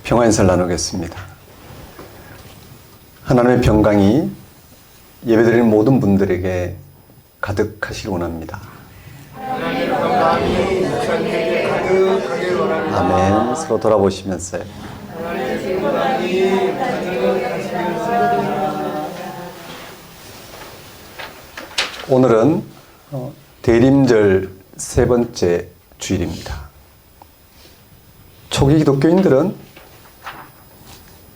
평안인사를 나누겠습니다. 하나님의 평강이 예배드리는 모든 분들에게 가득하시길 원합니다. 하나님의 평강이 목사님에게 가득하길 원합니다. 아멘. 서로 돌아보시면서요. 하나님의 평강이 가득하시길 원합니다. 오늘은 대림절 세 번째 주일입니다. 초기 기독교인들은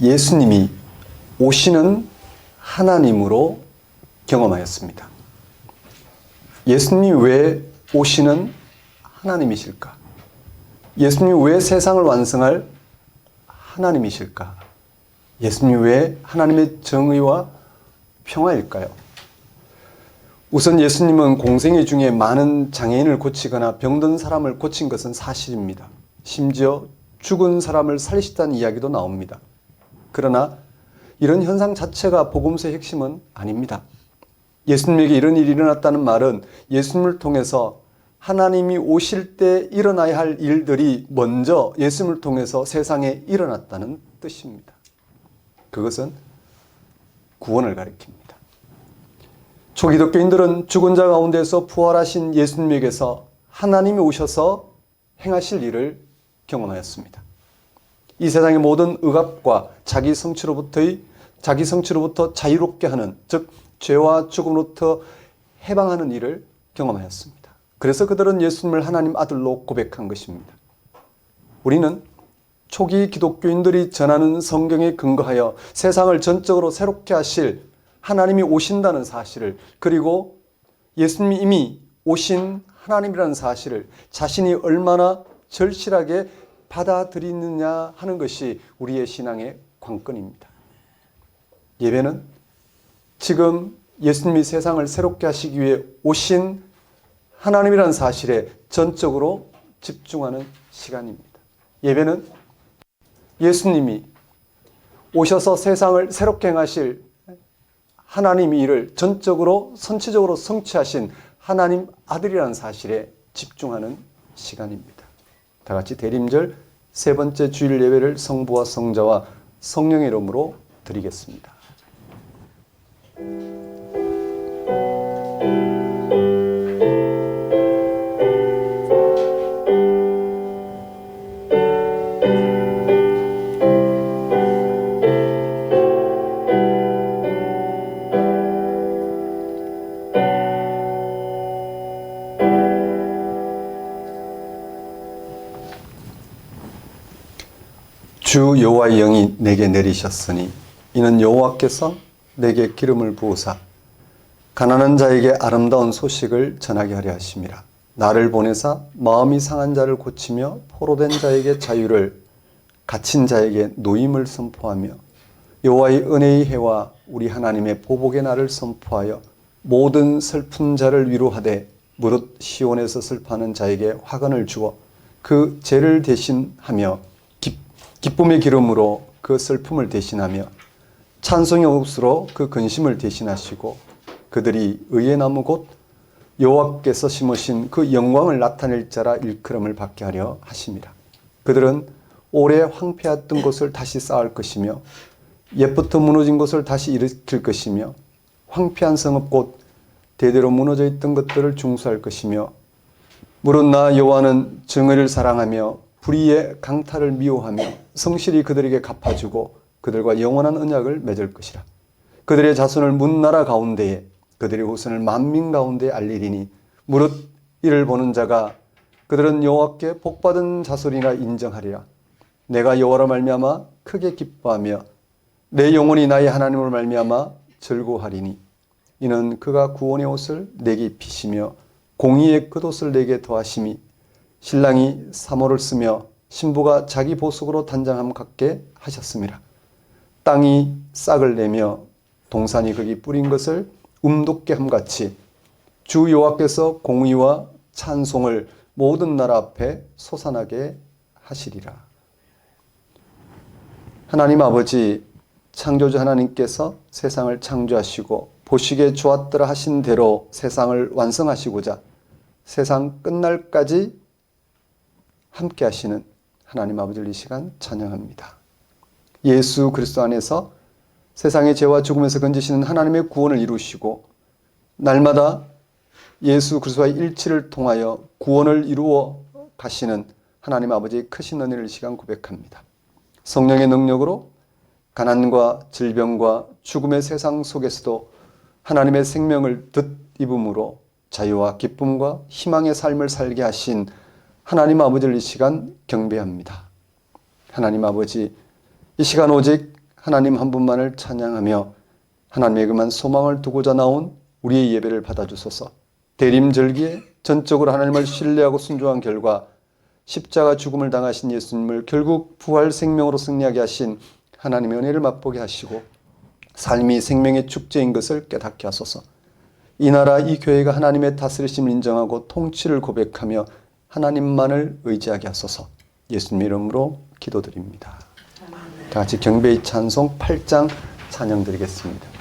예수님이 오시는 하나님으로 경험하였습니다. 예수님이 왜 오시는 하나님이실까? 예수님이 왜 세상을 완성할 하나님이실까? 예수님이 왜 하나님의 정의와 평화일까요? 우선 예수님은 공생애 중에 많은 장애인을 고치거나 병든 사람을 고친 것은 사실입니다. 심지어 죽은 사람을 살리셨다는 이야기도 나옵니다. 그러나 이런 현상 자체가 복음서의 핵심은 아닙니다. 예수님에게 이런 일이 일어났다는 말은 예수님을 통해서 하나님이 오실 때 일어나야 할 일들이 먼저 예수님을 통해서 세상에 일어났다는 뜻입니다. 그것은 구원을 가리킵니다. 초기독교인들은 죽은 자 가운데서 부활하신 예수님에게서 하나님이 오셔서 행하실 일을 경험하였습니다. 이 세상의 모든 억압과 자기 성취로부터 자유롭게 하는, 즉 죄와 죽음으로부터 해방하는 일을 경험하였습니다. 그래서 그들은 예수님을 하나님 아들로 고백한 것입니다. 우리는 초기 기독교인들이 전하는 성경에 근거하여 세상을 전적으로 새롭게 하실 하나님이 오신다는 사실을, 그리고 예수님이 이미 오신 하나님이라는 사실을 자신이 얼마나 절실하게 받아들이느냐 하는 것이 우리의 신앙의 관건입니다. 예배는 지금 예수님이 세상을 새롭게 하시기 위해 오신 하나님이라는 사실에 전적으로 집중하는 시간입니다. 예배는 예수님이 오셔서 세상을 새롭게 행하실 하나님의 일을 전적으로 선체적으로 성취하신 하나님 아들이라는 사실에 집중하는 시간입니다. 다 같이 대림절 세 번째 주일 예배를 성부와 성자와 성령의 이름으로 드리겠습니다. 주 여호와의 영이 내게 내리셨으니 이는 여호와께서 내게 기름을 부으사 가난한 자에게 아름다운 소식을 전하게 하려 하심이라. 나를 보내사 마음이 상한 자를 고치며 포로된 자에게 자유를, 갇힌 자에게 노임을 선포하며 여호와의 은혜의 해와 우리 하나님의 보복의 날을 선포하여 모든 슬픈 자를 위로하되 무릇 시온에서 슬퍼하는 자에게 화관을 주어 그 죄를 대신하며 기쁨의 기름으로 그 슬픔을 대신하며 찬송의 옷으로 그 근심을 대신하시고 그들이 의의 나무 곧 여호와께서 심으신 그 영광을 나타낼 자라 일컬음을 받게 하려 하심이라. 그들은 오래 황폐했던 곳을 다시 쌓을 것이며 옛부터 무너진 곳을 다시 일으킬 것이며 황폐한 성읍 곧 대대로 무너져 있던 것들을 중수할 것이며 무릇 나 여호와는 정의를 사랑하며 불의의 강탈을 미워하며 성실히 그들에게 갚아주고 그들과 영원한 언약을 맺을 것이라. 그들의 자손을 문나라 가운데에 그들의 후손을 만민 가운데에 알리리니 무릇 이를 보는 자가 그들은 여호와께 복받은 자손이라 인정하리라. 내가 여호와로 말미암아 크게 기뻐하며 내 영혼이 나의 하나님으로 말미암아 즐거워하리니 이는 그가 구원의 옷을 내게 입히시며 공의의 끝옷을 내게 더하심이 신랑이 사모를 쓰며 신부가 자기 보석으로 단장함 같게 하셨습니다. 땅이 싹을 내며 동산이 거기 뿌린 것을 움돋게 함같이 주 여호와께서 공의와 찬송을 모든 나라 앞에 솟아나게 하시리라. 하나님 아버지, 창조주 하나님께서 세상을 창조하시고 보시기에 좋았더라 하신 대로 세상을 완성하시고자 세상 끝날까지 함께 하시는 하나님 아버지를 이 시간 찬양합니다. 예수 그리스도 안에서 세상의 죄와 죽음에서 건지시는 하나님의 구원을 이루시고 날마다 예수 그리스도와의 일치를 통하여 구원을 이루어 가시는 하나님 아버지의 크신 은혜를 이 시간 고백합니다. 성령의 능력으로 가난과 질병과 죽음의 세상 속에서도 하나님의 생명을 덧입음으로 자유와 기쁨과 희망의 삶을 살게 하신 하나님 아버지를 이 시간 경배합니다. 하나님 아버지, 이 시간 오직 하나님 한 분만을 찬양하며 하나님에게만 소망을 두고자 나온 우리의 예배를 받아주소서. 대림절기에 전적으로 하나님을 신뢰하고 순종한 결과 십자가 죽음을 당하신 예수님을 결국 부활 생명으로 승리하게 하신 하나님의 은혜를 맛보게 하시고 삶이 생명의 축제인 것을 깨닫게 하소서. 이 나라 이 교회가 하나님의 다스리심을 인정하고 통치를 고백하며 하나님만을 의지하게 하소서. 예수님 이름으로 기도드립니다. 다 같이 경배의 찬송 8장 찬양 드리겠습니다.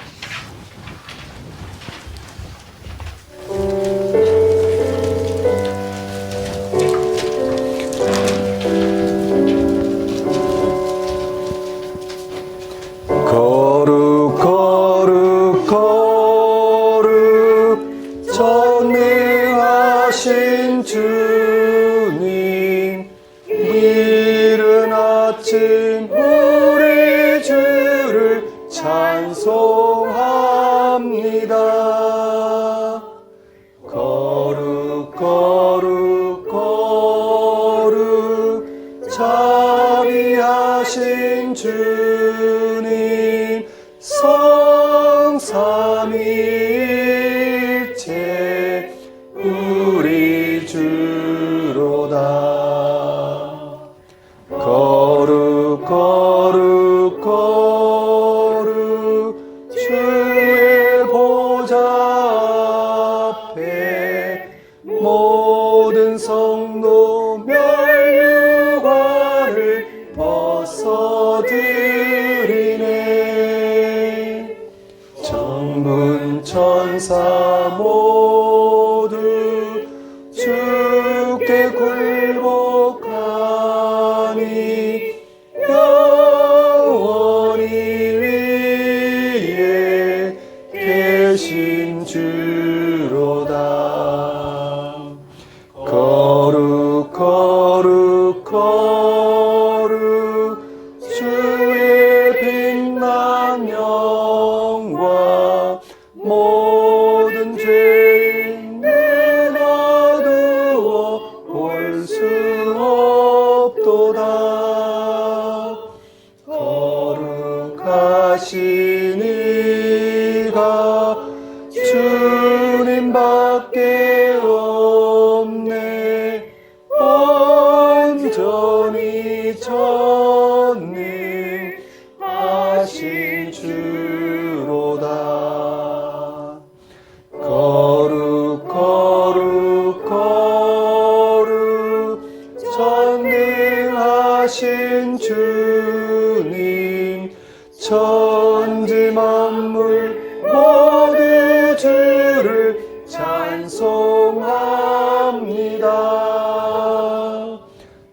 거룩 거룩 거룩 전능하신 주님, 이른 아침 우리 주를 찬송합니다. 거룩 거룩 거룩 자비하신 주님, 성삼일체 우리 주로다. 거룩 거룩 거룩 주의 보좌 앞에 모든 성도 멸류관을 벗어드리네. 천군 천사 모두 주께 굴복하니 영원히 위에 계신 주로다. 거룩 거룩 거룩 주의 빛난 영광, 모든 죄인 내가 두어 볼 수 없도다. 거룩하신 이가 주님밖에 없네. 온전히 전능하신 주로다. 거룩 거룩 거룩 전능하신 주님, 천지 만물 모두 주를 찬송합니다.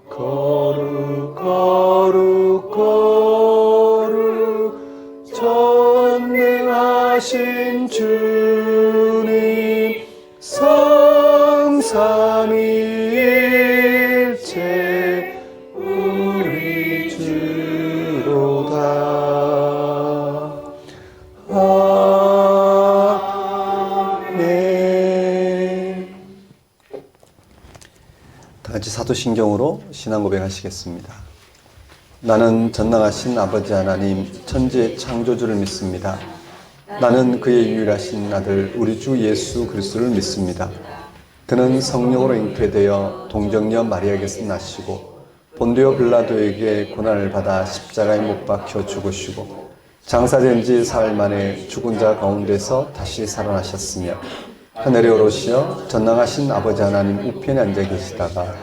거룩 거룩 거룩 전능하신 주님, 성삼일체 우리 주로다. 아멘. 다 같이 사도신경으로 신앙 고백하시겠습니다. 나는 전능하신 아버지 하나님 천지의 창조주를 믿습니다. 나는 그의 유일하신 아들 우리 주 예수 그리스도를 믿습니다. 그는 성령으로 잉태되어 동정녀 마리아에게서 나시고 본디오 빌라도에게 고난을 받아 십자가에 못 박혀 죽으시고 장사된 지 사흘 만에 죽은 자 가운데서 다시 살아나셨으며 하늘에 오르시어 전능하신 아버지 하나님 우편에 앉아 계시다가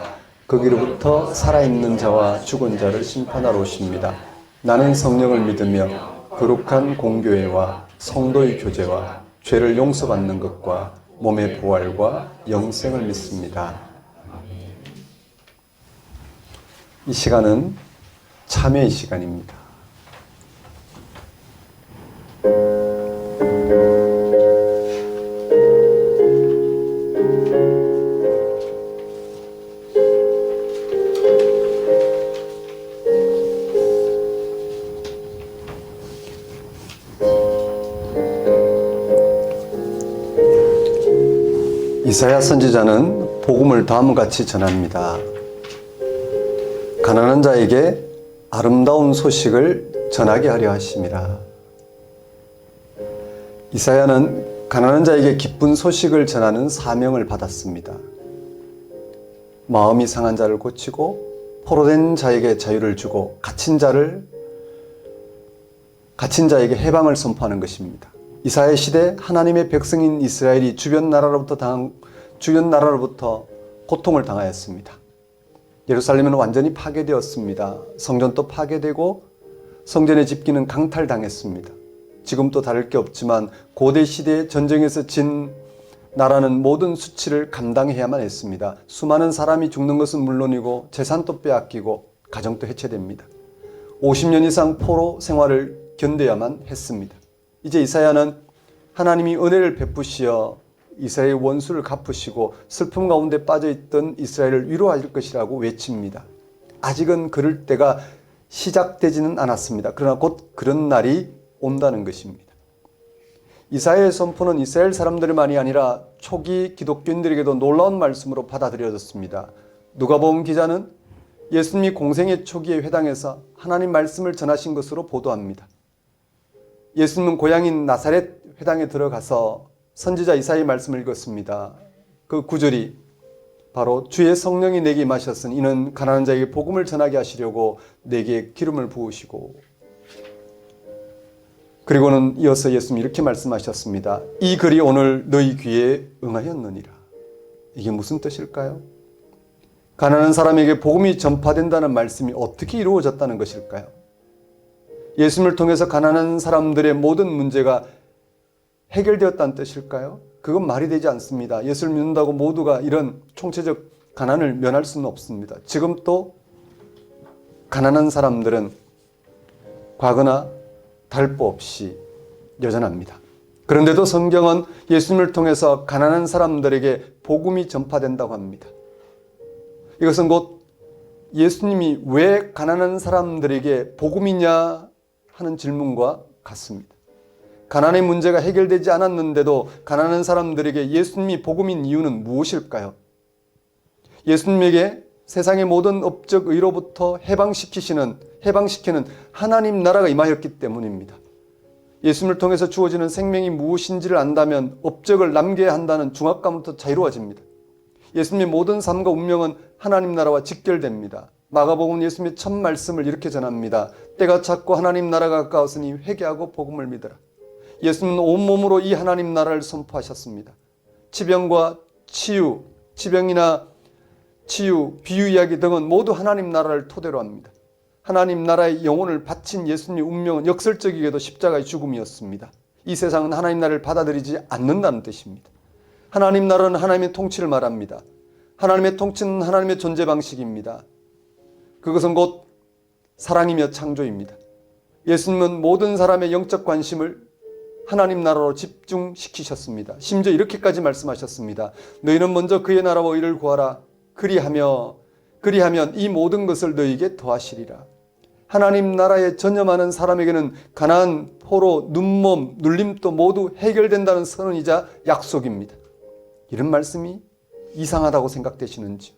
거기로부터 살아있는 자와 죽은 자를 심판하러 오십니다. 나는 성령을 믿으며 거룩한 공교회와 성도의 교제와 죄를 용서받는 것과 몸의 부활과 영생을 믿습니다. 이 시간은 참회의 시간입니다. 이사야 선지자는 복음을 다음과 같이 전합니다. 가난한 자에게 아름다운 소식을 전하게 하려 하심이라. 이사야는 가난한 자에게 기쁜 소식을 전하는 사명을 받았습니다. 마음이 상한 자를 고치고 포로된 자에게 자유를 주고 갇힌 자에게 해방을 선포하는 것입니다. 이사야 시대 하나님의 백성인 이스라엘이 주변 나라로부터 고통을 당하였습니다. 예루살렘은 완전히 파괴되었습니다. 성전도 파괴되고 성전의 집기는 강탈당했습니다. 지금도 다를 게 없지만 고대 시대의 전쟁에서 진 나라는 모든 수치를 감당해야만 했습니다. 수많은 사람이 죽는 것은 물론이고 재산도 빼앗기고 가정도 해체됩니다. 50년 이상 포로 생활을 견뎌야만 했습니다. 이제 이사야는 하나님이 은혜를 베푸시어 이스라엘의 원수를 갚으시고 슬픔 가운데 빠져있던 이스라엘을 위로하실 것이라고 외칩니다. 아직은 그럴 때가 시작되지는 않았습니다. 그러나 곧 그런 날이 온다는 것입니다. 이사야의 선포는 이스라엘 사람들만이 아니라 초기 기독교인들에게도 놀라운 말씀으로 받아들여졌습니다. 누가복음 기자는 예수님이 공생의 초기의 회당에서 하나님 말씀을 전하신 것으로 보도합니다. 예수님은 고향인 나사렛 회당에 들어가서 선지자 이사야의 말씀을 읽었습니다. 그 구절이 바로 주의 성령이 내게 임하셨으니 이는 가난한 자에게 복음을 전하게 하시려고 내게 기름을 부으시고, 그리고는 이어서 예수님이 이렇게 말씀하셨습니다. 이 글이 오늘 너희 귀에 응하였느니라. 이게 무슨 뜻일까요? 가난한 사람에게 복음이 전파된다는 말씀이 어떻게 이루어졌다는 것일까요? 예수님을 통해서 가난한 사람들의 모든 문제가 해결되었다는 뜻일까요? 그건 말이 되지 않습니다. 예수를 믿는다고 모두가 이런 총체적 가난을 면할 수는 없습니다. 지금 또 가난한 사람들은 과거나 다를 바 없이 여전합니다. 그런데도 성경은 예수님을 통해서 가난한 사람들에게 복음이 전파된다고 합니다. 이것은 곧 예수님이 왜 가난한 사람들에게 복음이냐 하는 질문과 같습니다. 가난의 문제가 해결되지 않았는데도 가난한 사람들에게 예수님이 복음인 이유는 무엇일까요? 예수님에게 세상의 모든 업적 의로부터 해방시키는 하나님 나라가 임하였기 때문입니다. 예수님을 통해서 주어지는 생명이 무엇인지를 안다면 업적을 남겨야 한다는 중압감부터 자유로워집니다. 예수님의 모든 삶과 운명은 하나님 나라와 직결됩니다. 마가복음 예수님의 첫 말씀을 이렇게 전합니다. 때가 찼고 하나님 나라가 가까웠으니 회개하고 복음을 믿으라. 예수님은 온몸으로 이 하나님 나라를 선포하셨습니다. 치병과 치유, 치병이나 치유, 비유 이야기 등은 모두 하나님 나라를 토대로 합니다. 하나님 나라의 영혼을 바친 예수님의 운명은 역설적이게도 십자가의 죽음이었습니다. 이 세상은 하나님 나라를 받아들이지 않는다는 뜻입니다. 하나님 나라는 하나님의 통치를 말합니다. 하나님의 통치는 하나님의 존재 방식입니다. 그것은 곧 사랑이며 창조입니다. 예수님은 모든 사람의 영적 관심을 하나님 나라로 집중시키셨습니다. 심지어 이렇게까지 말씀하셨습니다. 너희는 먼저 그의 나라와 의를 구하라. 그리하면 이 모든 것을 너희에게 더하시리라. 하나님 나라에 전념하는 사람에게는 가난, 포로, 눈몸, 눌림도 모두 해결된다는 선언이자 약속입니다. 이런 말씀이 이상하다고 생각되시는지요?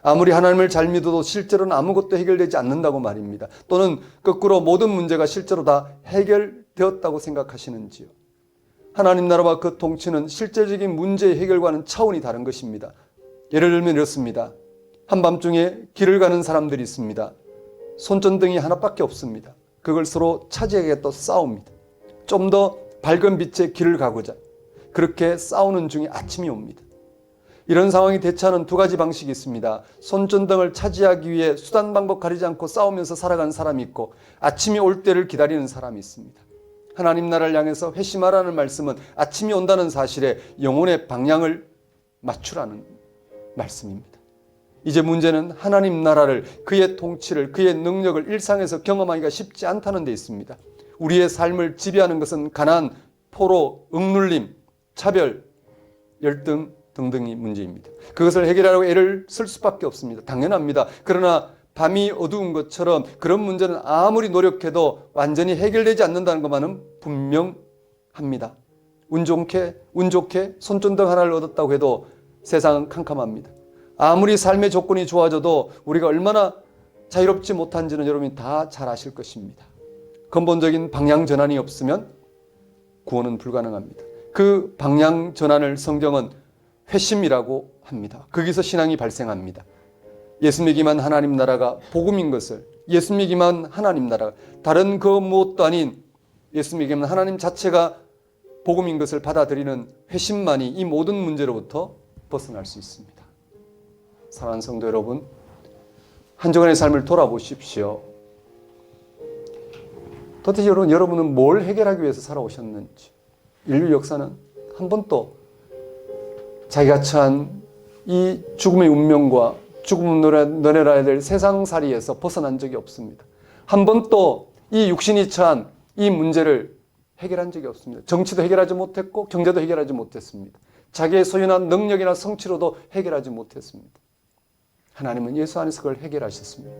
아무리 하나님을 잘 믿어도 실제로는 아무것도 해결되지 않는다고 말입니다. 또는 거꾸로 모든 문제가 실제로 다 해결되었다고 생각하시는지요? 하나님 나라와 그 통치는 실제적인 문제의 해결과는 차원이 다른 것입니다. 예를 들면 이렇습니다. 한밤중에 길을 가는 사람들이 있습니다. 손전등이 하나밖에 없습니다. 그걸 서로 차지하겠다 싸웁니다. 좀 더 밝은 빛의 길을 가고자 그렇게 싸우는 중에 아침이 옵니다. 이런 상황이 대처하는 두 가지 방식이 있습니다. 손전등을 차지하기 위해 수단 방법 가리지 않고 싸우면서 살아가는 사람이 있고 아침이 올 때를 기다리는 사람이 있습니다. 하나님 나라를 향해서 회심하라는 말씀은 아침이 온다는 사실에 영혼의 방향을 맞추라는 말씀입니다. 이제 문제는 하나님 나라를, 그의 통치를, 그의 능력을 일상에서 경험하기가 쉽지 않다는 데 있습니다. 우리의 삶을 지배하는 것은 가난, 포로, 억눌림, 차별, 열등 등등이 문제입니다. 그것을 해결하려고 애를 쓸 수밖에 없습니다. 당연합니다. 그러나 밤이 어두운 것처럼 그런 문제는 아무리 노력해도 완전히 해결되지 않는다는 것만은 분명합니다. 운 좋게 손전등 하나를 얻었다고 해도 세상은 캄캄합니다. 아무리 삶의 조건이 좋아져도 우리가 얼마나 자유롭지 못한지는 여러분이 다 잘 아실 것입니다. 근본적인 방향 전환이 없으면 구원은 불가능합니다. 그 방향 전환을 성경은 회심이라고 합니다. 거기서 신앙이 발생합니다. 예수 믿기만 하나님 나라가 복음인 것을, 예수 믿기만 하나님 나라가, 다른 그 무엇도 아닌 예수 믿기만 하나님 자체가 복음인 것을 받아들이는 회심만이 이 모든 문제로부터 벗어날 수 있습니다. 사랑하는 성도 여러분, 한 주간의 삶을 돌아보십시오. 도대체 여러분은 뭘 해결하기 위해서 살아오셨는지, 인류 역사는 한 번도 자기가 처한 이 죽음의 운명과 죽음을 너네라야 될 세상살이에서 벗어난 적이 없습니다. 한 번도 이 육신이 처한 이 문제를 해결한 적이 없습니다. 정치도 해결하지 못했고 경제도 해결하지 못했습니다. 자기의 소유나 능력이나 성취로도 해결하지 못했습니다. 하나님은 예수 안에서 그걸 해결하셨습니다.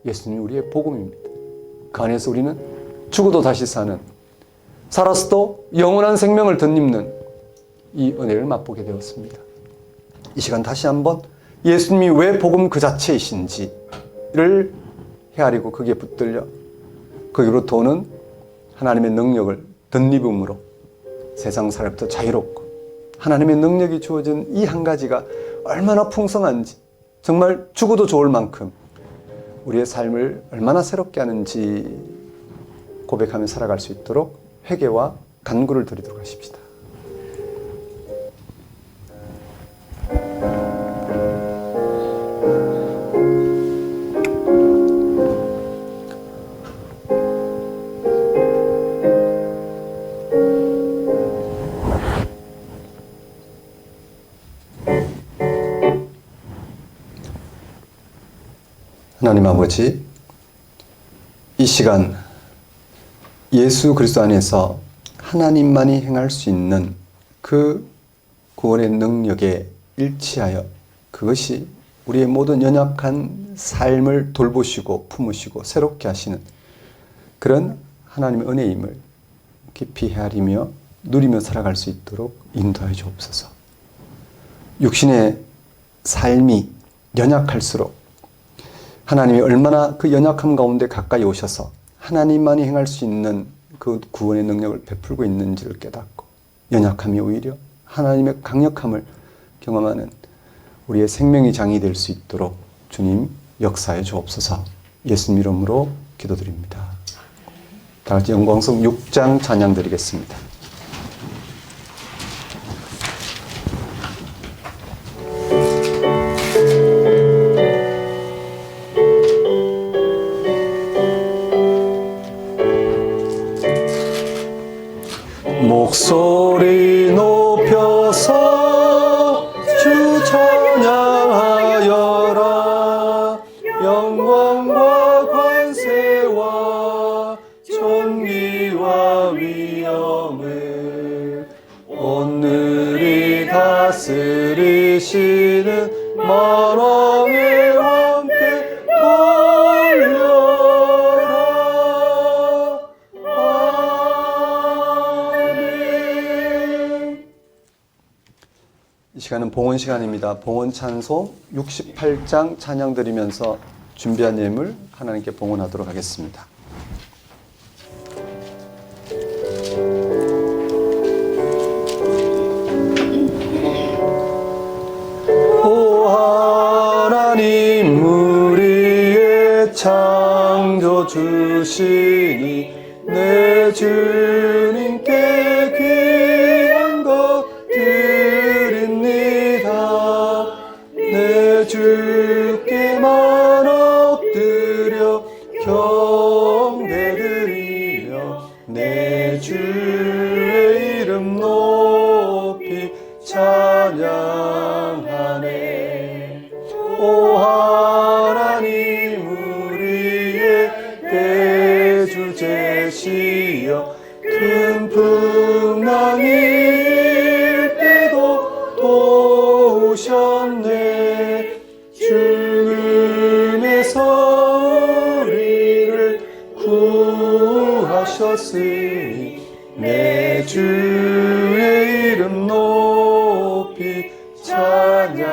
예수님이 우리의 복음입니다. 그 안에서 우리는 죽어도 다시 사는, 살아서도 영원한 생명을 덧입는 이 은혜를 맛보게 되었습니다. 이 시간 다시 한번 예수님이 왜 복음 그 자체이신지를 헤아리고 거기에 붙들려 거기로부터 오는 하나님의 능력을 덧입음으로 세상 살부터 자유롭고 하나님의 능력이 주어진 이 한 가지가 얼마나 풍성한지, 정말 죽어도 좋을 만큼 우리의 삶을 얼마나 새롭게 하는지 고백하며 살아갈 수 있도록 회개와 간구를 드리도록 하십시다. 하나님 아버지, 이 시간 예수 그리스도 안에서 하나님만이 행할 수 있는 그 구원의 능력에 일치하여 그것이 우리의 모든 연약한 삶을 돌보시고 품으시고 새롭게 하시는 그런 하나님의 은혜임을 깊이 헤아리며 누리며 살아갈 수 있도록 인도하여 주옵소서. 육신의 삶이 연약할수록 하나님이 얼마나 그 연약함 가운데 가까이 오셔서 하나님만이 행할 수 있는 그 구원의 능력을 베풀고 있는지를 깨닫고 연약함이 오히려 하나님의 강력함을 경험하는 우리의 생명의 장이 될 수 있도록 주님 역사해 주옵소서. 예수님 이름으로 기도드립니다. 다 같이 영광성 6장 찬양 드리겠습니다. 목소리 높여서 주 찬양하여라. 영광과 관세와 존귀와 위엄을 오늘이 다스리시는 만왕의 왕께 돌려라. 이 시간은 봉헌 시간입니다. 봉헌 찬송 68장 찬양 드리면서 준비한 예물 하나님께 봉헌하도록 하겠습니다. 오 하나님 우리의 창조주시니 내 주님께 귀한 것 내 주께만 엎드려 경배드리며 내 주의 이름 높이 찬양하네. 오 하나님 우리의 대주 제사 되시어 든풍랑일 때도 도우셨네. 죽음에서 우리를 구하셨으니 내 주의 이름 높이 찬양하네.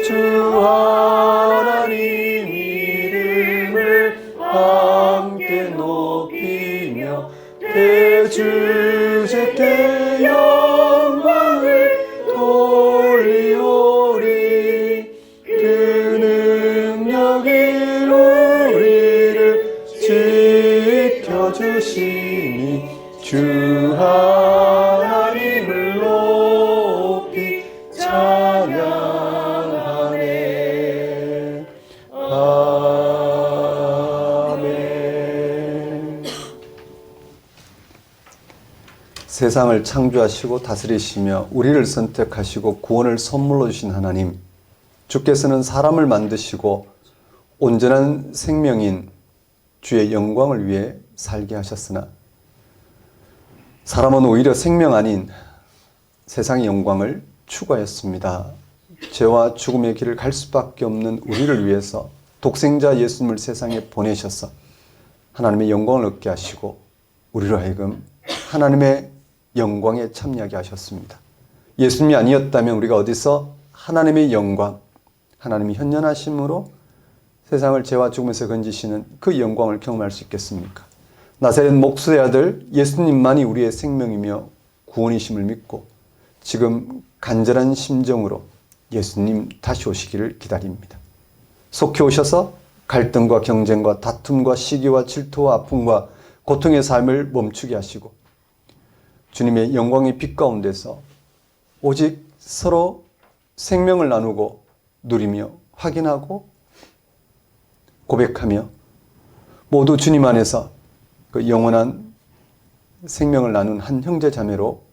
주 하나님 이름을 함께 높이며 대주제께 영광을 돌리오리. 그 능력이 우리를 지켜주시니 주 하나님을 높이 찬양하네. 아멘. 세상을 창조하시고 다스리시며 우리를 선택하시고 구원을 선물로 주신 하나님, 주께서는 사람을 만드시고 온전한 생명인 주의 영광을 위해 살게 하셨으나 사람은 오히려 생명 아닌 세상의 영광을 추구하였습니다. 죄와 죽음의 길을 갈 수밖에 없는 우리를 위해서 독생자 예수님을 세상에 보내셔서 하나님의 영광을 얻게 하시고 우리로 하여금 하나님의 영광에 참여하게 하셨습니다. 예수님이 아니었다면 우리가 어디서 하나님의 영광, 하나님의 현존하심으로 세상을 죄와 죽음에서 건지시는 그 영광을 경험할 수 있겠습니까? 나사렛 목수의 아들 예수님만이 우리의 생명이며 구원이심을 믿고 지금 간절한 심정으로 예수님 다시 오시기를 기다립니다. 속히 오셔서 갈등과 경쟁과 다툼과 시기와 질투와 아픔과 고통의 삶을 멈추게 하시고 주님의 영광의 빛 가운데서 오직 서로 생명을 나누고 누리며 확인하고 고백하며 모두 주님 안에서 그 영원한 생명을 나눈 한 형제 자매로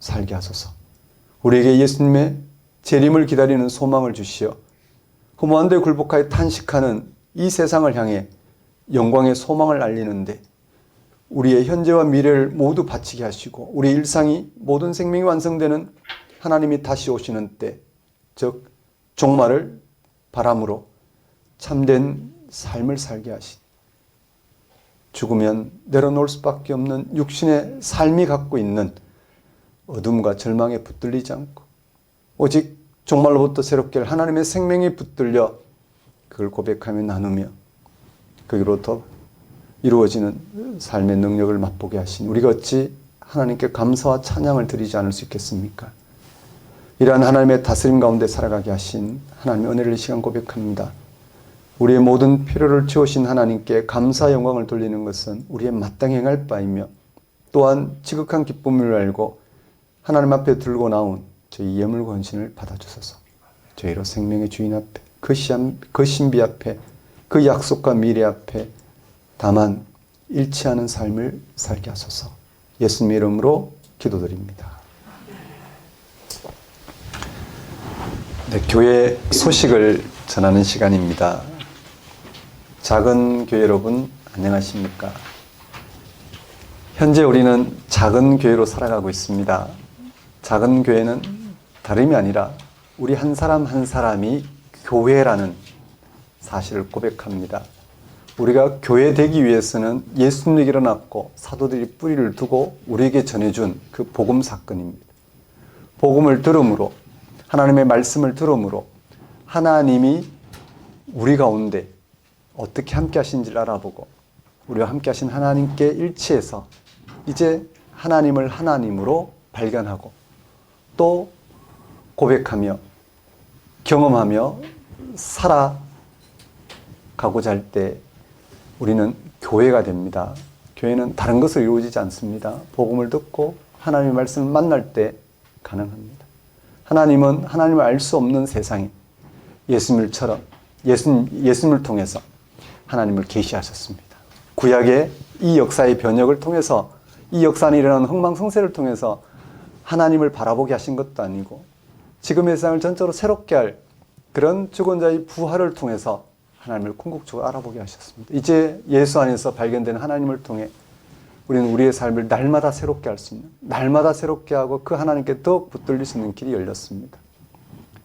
살게 하소서. 우리에게 예수님의 재림을 기다리는 소망을 주시어 그 무한대에 굴복하여 탄식하는 이 세상을 향해 영광의 소망을 알리는데 우리의 현재와 미래를 모두 바치게 하시고 우리의 일상이 모든 생명이 완성되는 하나님이 다시 오시는 때, 즉 종말을 바람으로 참된 삶을 살게 하신, 죽으면 내려놓을 수밖에 없는 육신의 삶이 갖고 있는 어둠과 절망에 붙들리지 않고 오직 종말로부터 새롭게 할 하나님의 생명에 붙들려 그걸 고백하며 나누며 거기로부터 이루어지는 삶의 능력을 맛보게 하신 우리가 어찌 하나님께 감사와 찬양을 드리지 않을 수 있겠습니까? 이러한 하나님의 다스림 가운데 살아가게 하신 하나님의 은혜를 이 시간 고백합니다. 우리의 모든 필요를 채우신 하나님께 감사 영광을 돌리는 것은 우리의 마땅히 행할 바이며 또한 지극한 기쁨을 알고 하나님 앞에 들고 나온 저희 예물과 헌신을 받아주소서. 저희로 생명의 주인 앞에 그 신비 앞에 그 약속과 미래 앞에 다만 일치하는 삶을 살게 하소서. 예수님 이름으로 기도드립니다. 네, 교회 소식을 전하는 시간입니다. 작은 교회 여러분 안녕하십니까? 현재 우리는 작은 교회로 살아가고 있습니다. 작은 교회는 다름이 아니라 우리 한 사람 한 사람이 교회라는 사실을 고백합니다. 우리가 교회 되기 위해서는 예수님이 일어났고 사도들이 뿌리를 두고 우리에게 전해준 그 복음 사건입니다. 복음을 들음으로 하나님의 말씀을 들음으로 하나님이 우리 가운데 어떻게 함께 하신지를 알아보고 우리와 함께 하신 하나님께 일치해서 이제 하나님을 하나님으로 발견하고 또 고백하며 경험하며 살아가고자 할 때 우리는 교회가 됩니다. 교회는 다른 것을 이루어지지 않습니다. 복음을 듣고 하나님의 말씀을 만날 때 가능합니다. 하나님은 하나님을 알 수 없는 세상에 예수님을 통해서 하나님을 계시하셨습니다. 구약의 이 역사의 변혁을 통해서 이 역사 안에 일어나는 흥망성쇠를 통해서 하나님을 바라보게 하신 것도 아니고 지금의 세상을 전적으로 새롭게 할 그런 죽은 자의 부활을 통해서 하나님을 궁극적으로 알아보게 하셨습니다. 이제 예수 안에서 발견된 하나님을 통해 우리는 우리의 삶을 날마다 새롭게 할 수 있는, 날마다 새롭게 하고 그 하나님께 더 붙들릴 수 있는 길이 열렸습니다.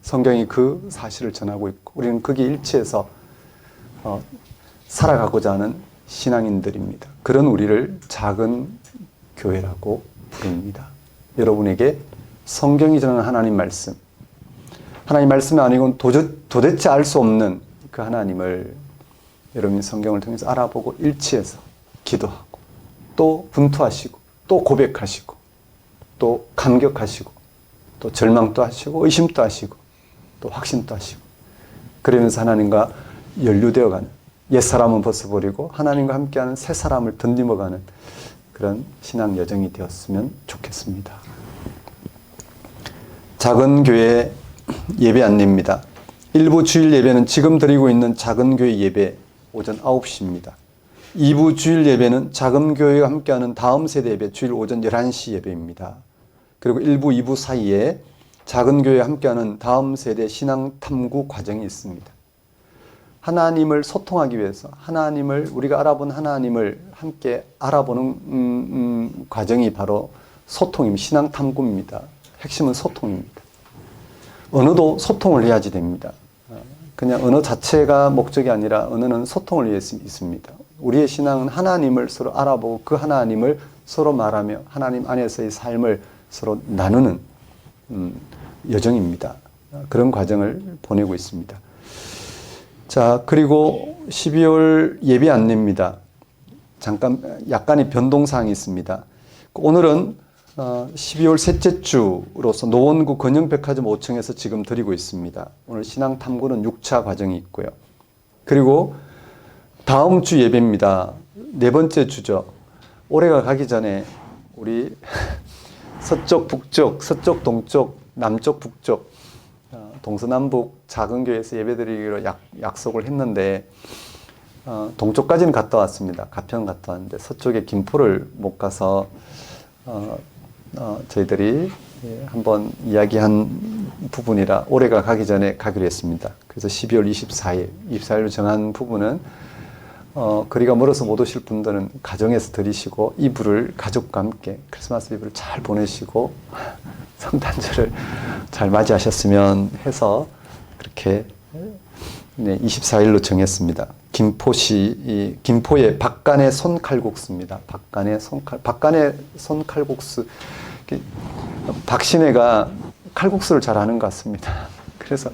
성경이 그 사실을 전하고 있고 우리는 거기에 일치해서 살아가고자 하는 신앙인들입니다. 그런 우리를 작은 교회라고 부릅니다. 여러분에게 성경이 전하는 하나님 말씀, 하나님 말씀이 아니고는 도대체 알 수 없는 그 하나님을 여러분이 성경을 통해서 알아보고 일치해서 기도하고 또 분투하시고 또 고백하시고 또 감격하시고 또 절망도 하시고 의심도 하시고 또 확신도 하시고 그러면서 하나님과 연루되어가는 옛사람은 벗어버리고 하나님과 함께하는 새 사람을 덧입어가는 그런 신앙 여정이 되었으면 좋겠습니다. 작은 교회 예배 안내입니다. 일부 주일 예배는 지금 드리고 있는 작은 교회 예배 오전 9시입니다. 2부 주일 예배는 작은 교회와 함께하는 다음 세대 예배 주일 오전 11시 예배입니다. 그리고 1부, 2부 사이에 작은 교회와 함께하는 다음 세대 신앙 탐구 과정이 있습니다. 하나님을 소통하기 위해서 우리가 알아본 하나님을 함께 알아보는 과정이 바로 소통입니다. 신앙 탐구입니다. 핵심은 소통입니다. 언어도 소통을 해야지 됩니다. 그냥 언어 자체가 목적이 아니라 언어는 소통을 위해서 있습니다. 우리의 신앙은 하나님을 서로 알아보고 그 하나님을 서로 말하며 하나님 안에서의 삶을 서로 나누는 여정입니다. 그런 과정을 보내고 있습니다. 자, 그리고 12월 예배 안내입니다. 약간의 변동사항이 있습니다. 오늘은 12월 셋째 주로서 노원구 건영백화점 5층에서 지금 드리고 있습니다. 오늘 신앙 탐구는 6차 과정이 있고요. 그리고 다음 주 예배입니다. 네 번째 주죠. 올해가 가기 전에 우리 서쪽, 북쪽, 서쪽, 동쪽, 남쪽, 북쪽, 동서남북 작은 교회에서 예배드리기로 약속을 했는데 동쪽까지는 갔다 왔습니다. 가평 갔다 왔는데 서쪽에 김포를 못 가서 저희들이 한번 이야기한 부분이라 올해가 가기 전에 가기로 했습니다. 그래서 12월 24일로 정한 부분은 거리가 멀어서 못 오실 분들은 가정에서 드리시고 이브를 가족과 함께 크리스마스 이브를 잘 보내시고 성탄절을 잘 맞이하셨으면 해서 그렇게 24일로 정했습니다. 김포의 박간의 손칼국수입니다. 박간의 손칼국수. 박신혜가 칼국수를 잘 하는 것 같습니다. 그래서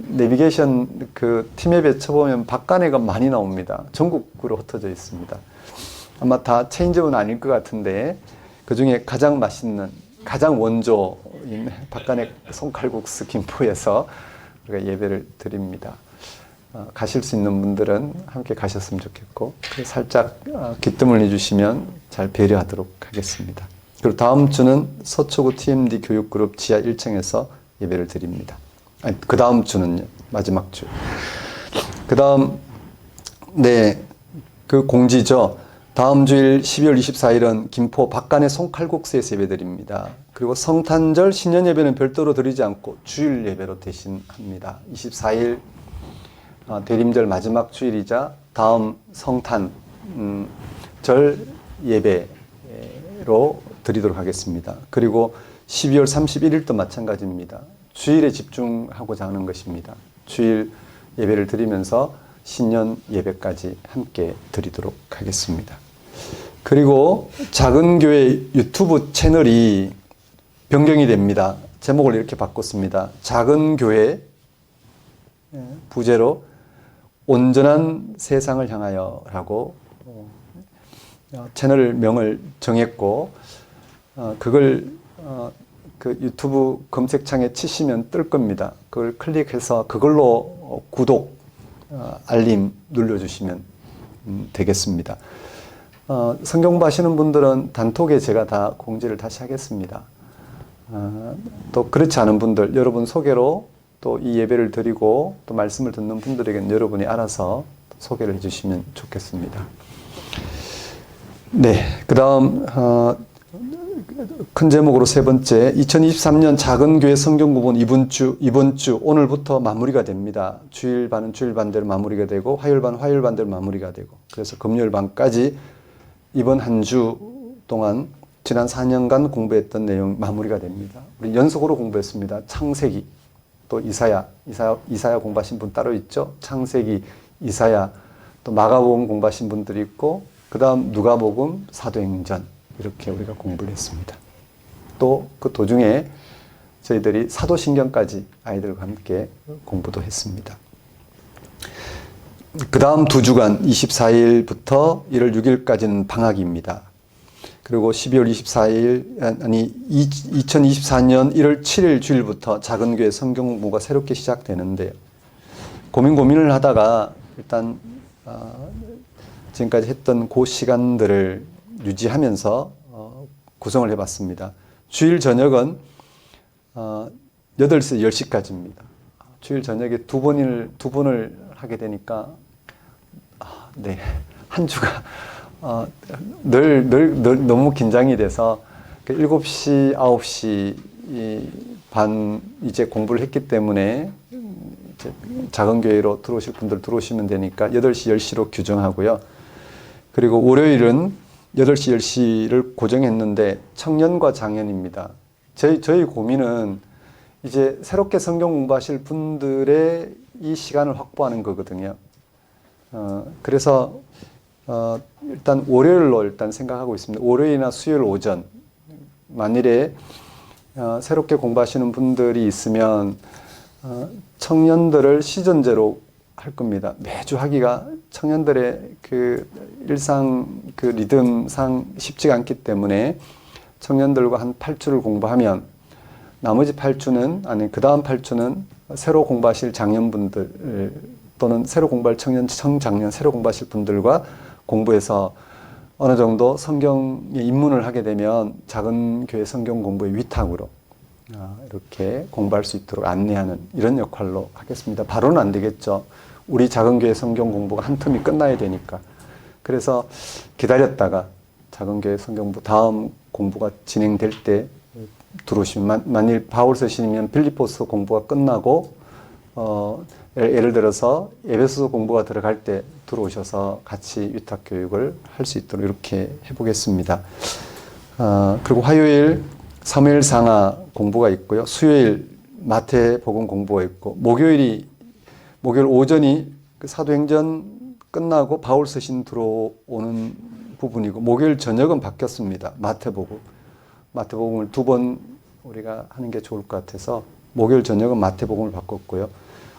내비게이션 팀앱에 쳐보면 박간혜가 많이 나옵니다. 전국으로 흩어져 있습니다. 아마 다 체인점은 아닐 것 같은데 그 중에 가장 맛있는, 가장 원조인 박간혜 손칼국수 김포에서 우리가 예배를 드립니다. 가실 수 있는 분들은 함께 가셨으면 좋겠고 살짝 기뜸을 내주시면 잘 배려하도록 하겠습니다. 그리고 다음 주는 서초구 TMD 교육그룹 지하 1층에서 예배를 드립니다. 아니, 그 다음 주는요. 마지막 주. 그 다음 그 공지죠. 다음 주일 12월 24일은 김포 박간의 손칼국수에서 예배드립니다. 그리고 성탄절 신년 예배는 별도로 드리지 않고 주일 예배로 대신합니다. 24일 대림절 마지막 주일이자 다음 성탄절 예배로 드리도록 하겠습니다. 그리고 12월 31일도 마찬가지입니다. 주일에 집중하고자 하는 것입니다. 주일 예배를 드리면서 신년 예배까지 함께 드리도록 하겠습니다. 그리고 작은 교회 유튜브 채널이 변경이 됩니다. 제목을 이렇게 바꿨습니다. 작은 교회 부제로 온전한 세상을 향하여 라고 채널명을 정했고 그걸 그 유튜브 검색창에 치시면 뜰 겁니다. 그걸 클릭해서 그걸로 구독, 알림 눌러주시면 되겠습니다. 성경 공부하시는 분들은 단톡에 제가 다 공지를 다시 하겠습니다. 또 그렇지 않은 분들, 여러분 소개로 또 이 예배를 드리고 또 말씀을 듣는 분들에게는 여러분이 알아서 소개를 해주시면 좋겠습니다. 네, 그 다음 큰 제목으로 세 번째, 2023년 작은교회 성경구본 이번 주 오늘부터 마무리가 됩니다. 주일반은 주일반대로 마무리가 되고 화요일반 화요일반대로 마무리가 되고, 그래서 금요일반까지 이번 한 주 동안 지난 4년간 공부했던 내용 마무리가 됩니다. 우리 연속으로 공부했습니다. 창세기, 또 이사야 공부하신 분 따로 있죠. 창세기, 이사야, 또 마가복음 공부하신 분들이 있고, 그 다음 누가복음, 사도행전, 이렇게 우리가 공부를 했습니다. 또 그 도중에 저희들이 사도신경까지 아이들과 함께 공부도 했습니다. 그 다음 2주간 24일부터 1월 6일까지는 방학입니다. 그리고 12월 24일, 2024년 1월 7일 주일부터 작은교회 성경 공부가 새롭게 시작되는데요. 고민을 하다가 일단 지금까지 했던 그 시간들을 유지하면서 구성을 해봤습니다. 주일 저녁은 8시, 10시까지입니다. 주일 저녁에 두 번을 하게 되니까 네, 한 주가 늘 너무 긴장이 돼서 7시, 9시 반 이제 공부를 했기 때문에 이제 작은 교회로 들어오실 분들 들어오시면 되니까 8시, 10시로 규정하고요. 그리고 월요일은 8시, 10시를 고정했는데 청년과 장년입니다. 저희 고민은 이제 새롭게 성경 공부하실 분들의 이 시간을 확보하는 거거든요. 그래서 일단 월요일로 일단 생각하고 있습니다. 월요일이나 수요일 오전, 만일에 새롭게 공부하시는 분들이 있으면 청년들을 시전제로 할 겁니다. 매주 하기가 청년들의 그 일상 그 리듬상 쉽지가 않기 때문에 청년들과 한 8주를 공부하면 나머지 8주는, 아니 그 다음 8주는 새로 공부하실 장년분들 또는 새로 공부할 청장년, 새로 공부하실 분들과 공부해서 어느 정도 성경에 입문을 하게 되면 작은 교회 성경 공부의 위탁으로 이렇게 공부할 수 있도록 안내하는 이런 역할로 하겠습니다. 바로는 안 되겠죠. 우리 작은 교회 성경 공부가 한 텀이 끝나야 되니까. 그래서 기다렸다가 작은 교회 성경 공부 다음 공부가 진행될 때 들어오시면, 만일 바울서신이면 빌립보서 공부가 끝나고 예를 들어서 에베소서 공부가 들어갈 때 들어오셔서 같이 위탁 교육을 할 수 있도록 이렇게 해보겠습니다. 그리고 화요일 사무엘상하 공부가 있고요. 수요일 마태복음 공부가 있고, 목요일 오전이 그 사도행전 끝나고 바울서신 들어오는 부분이고, 목요일 저녁은 바뀌었습니다. 마태복음을 2번 우리가 하는 게 좋을 것 같아서 목요일 저녁은 마태복음을 바꿨고요.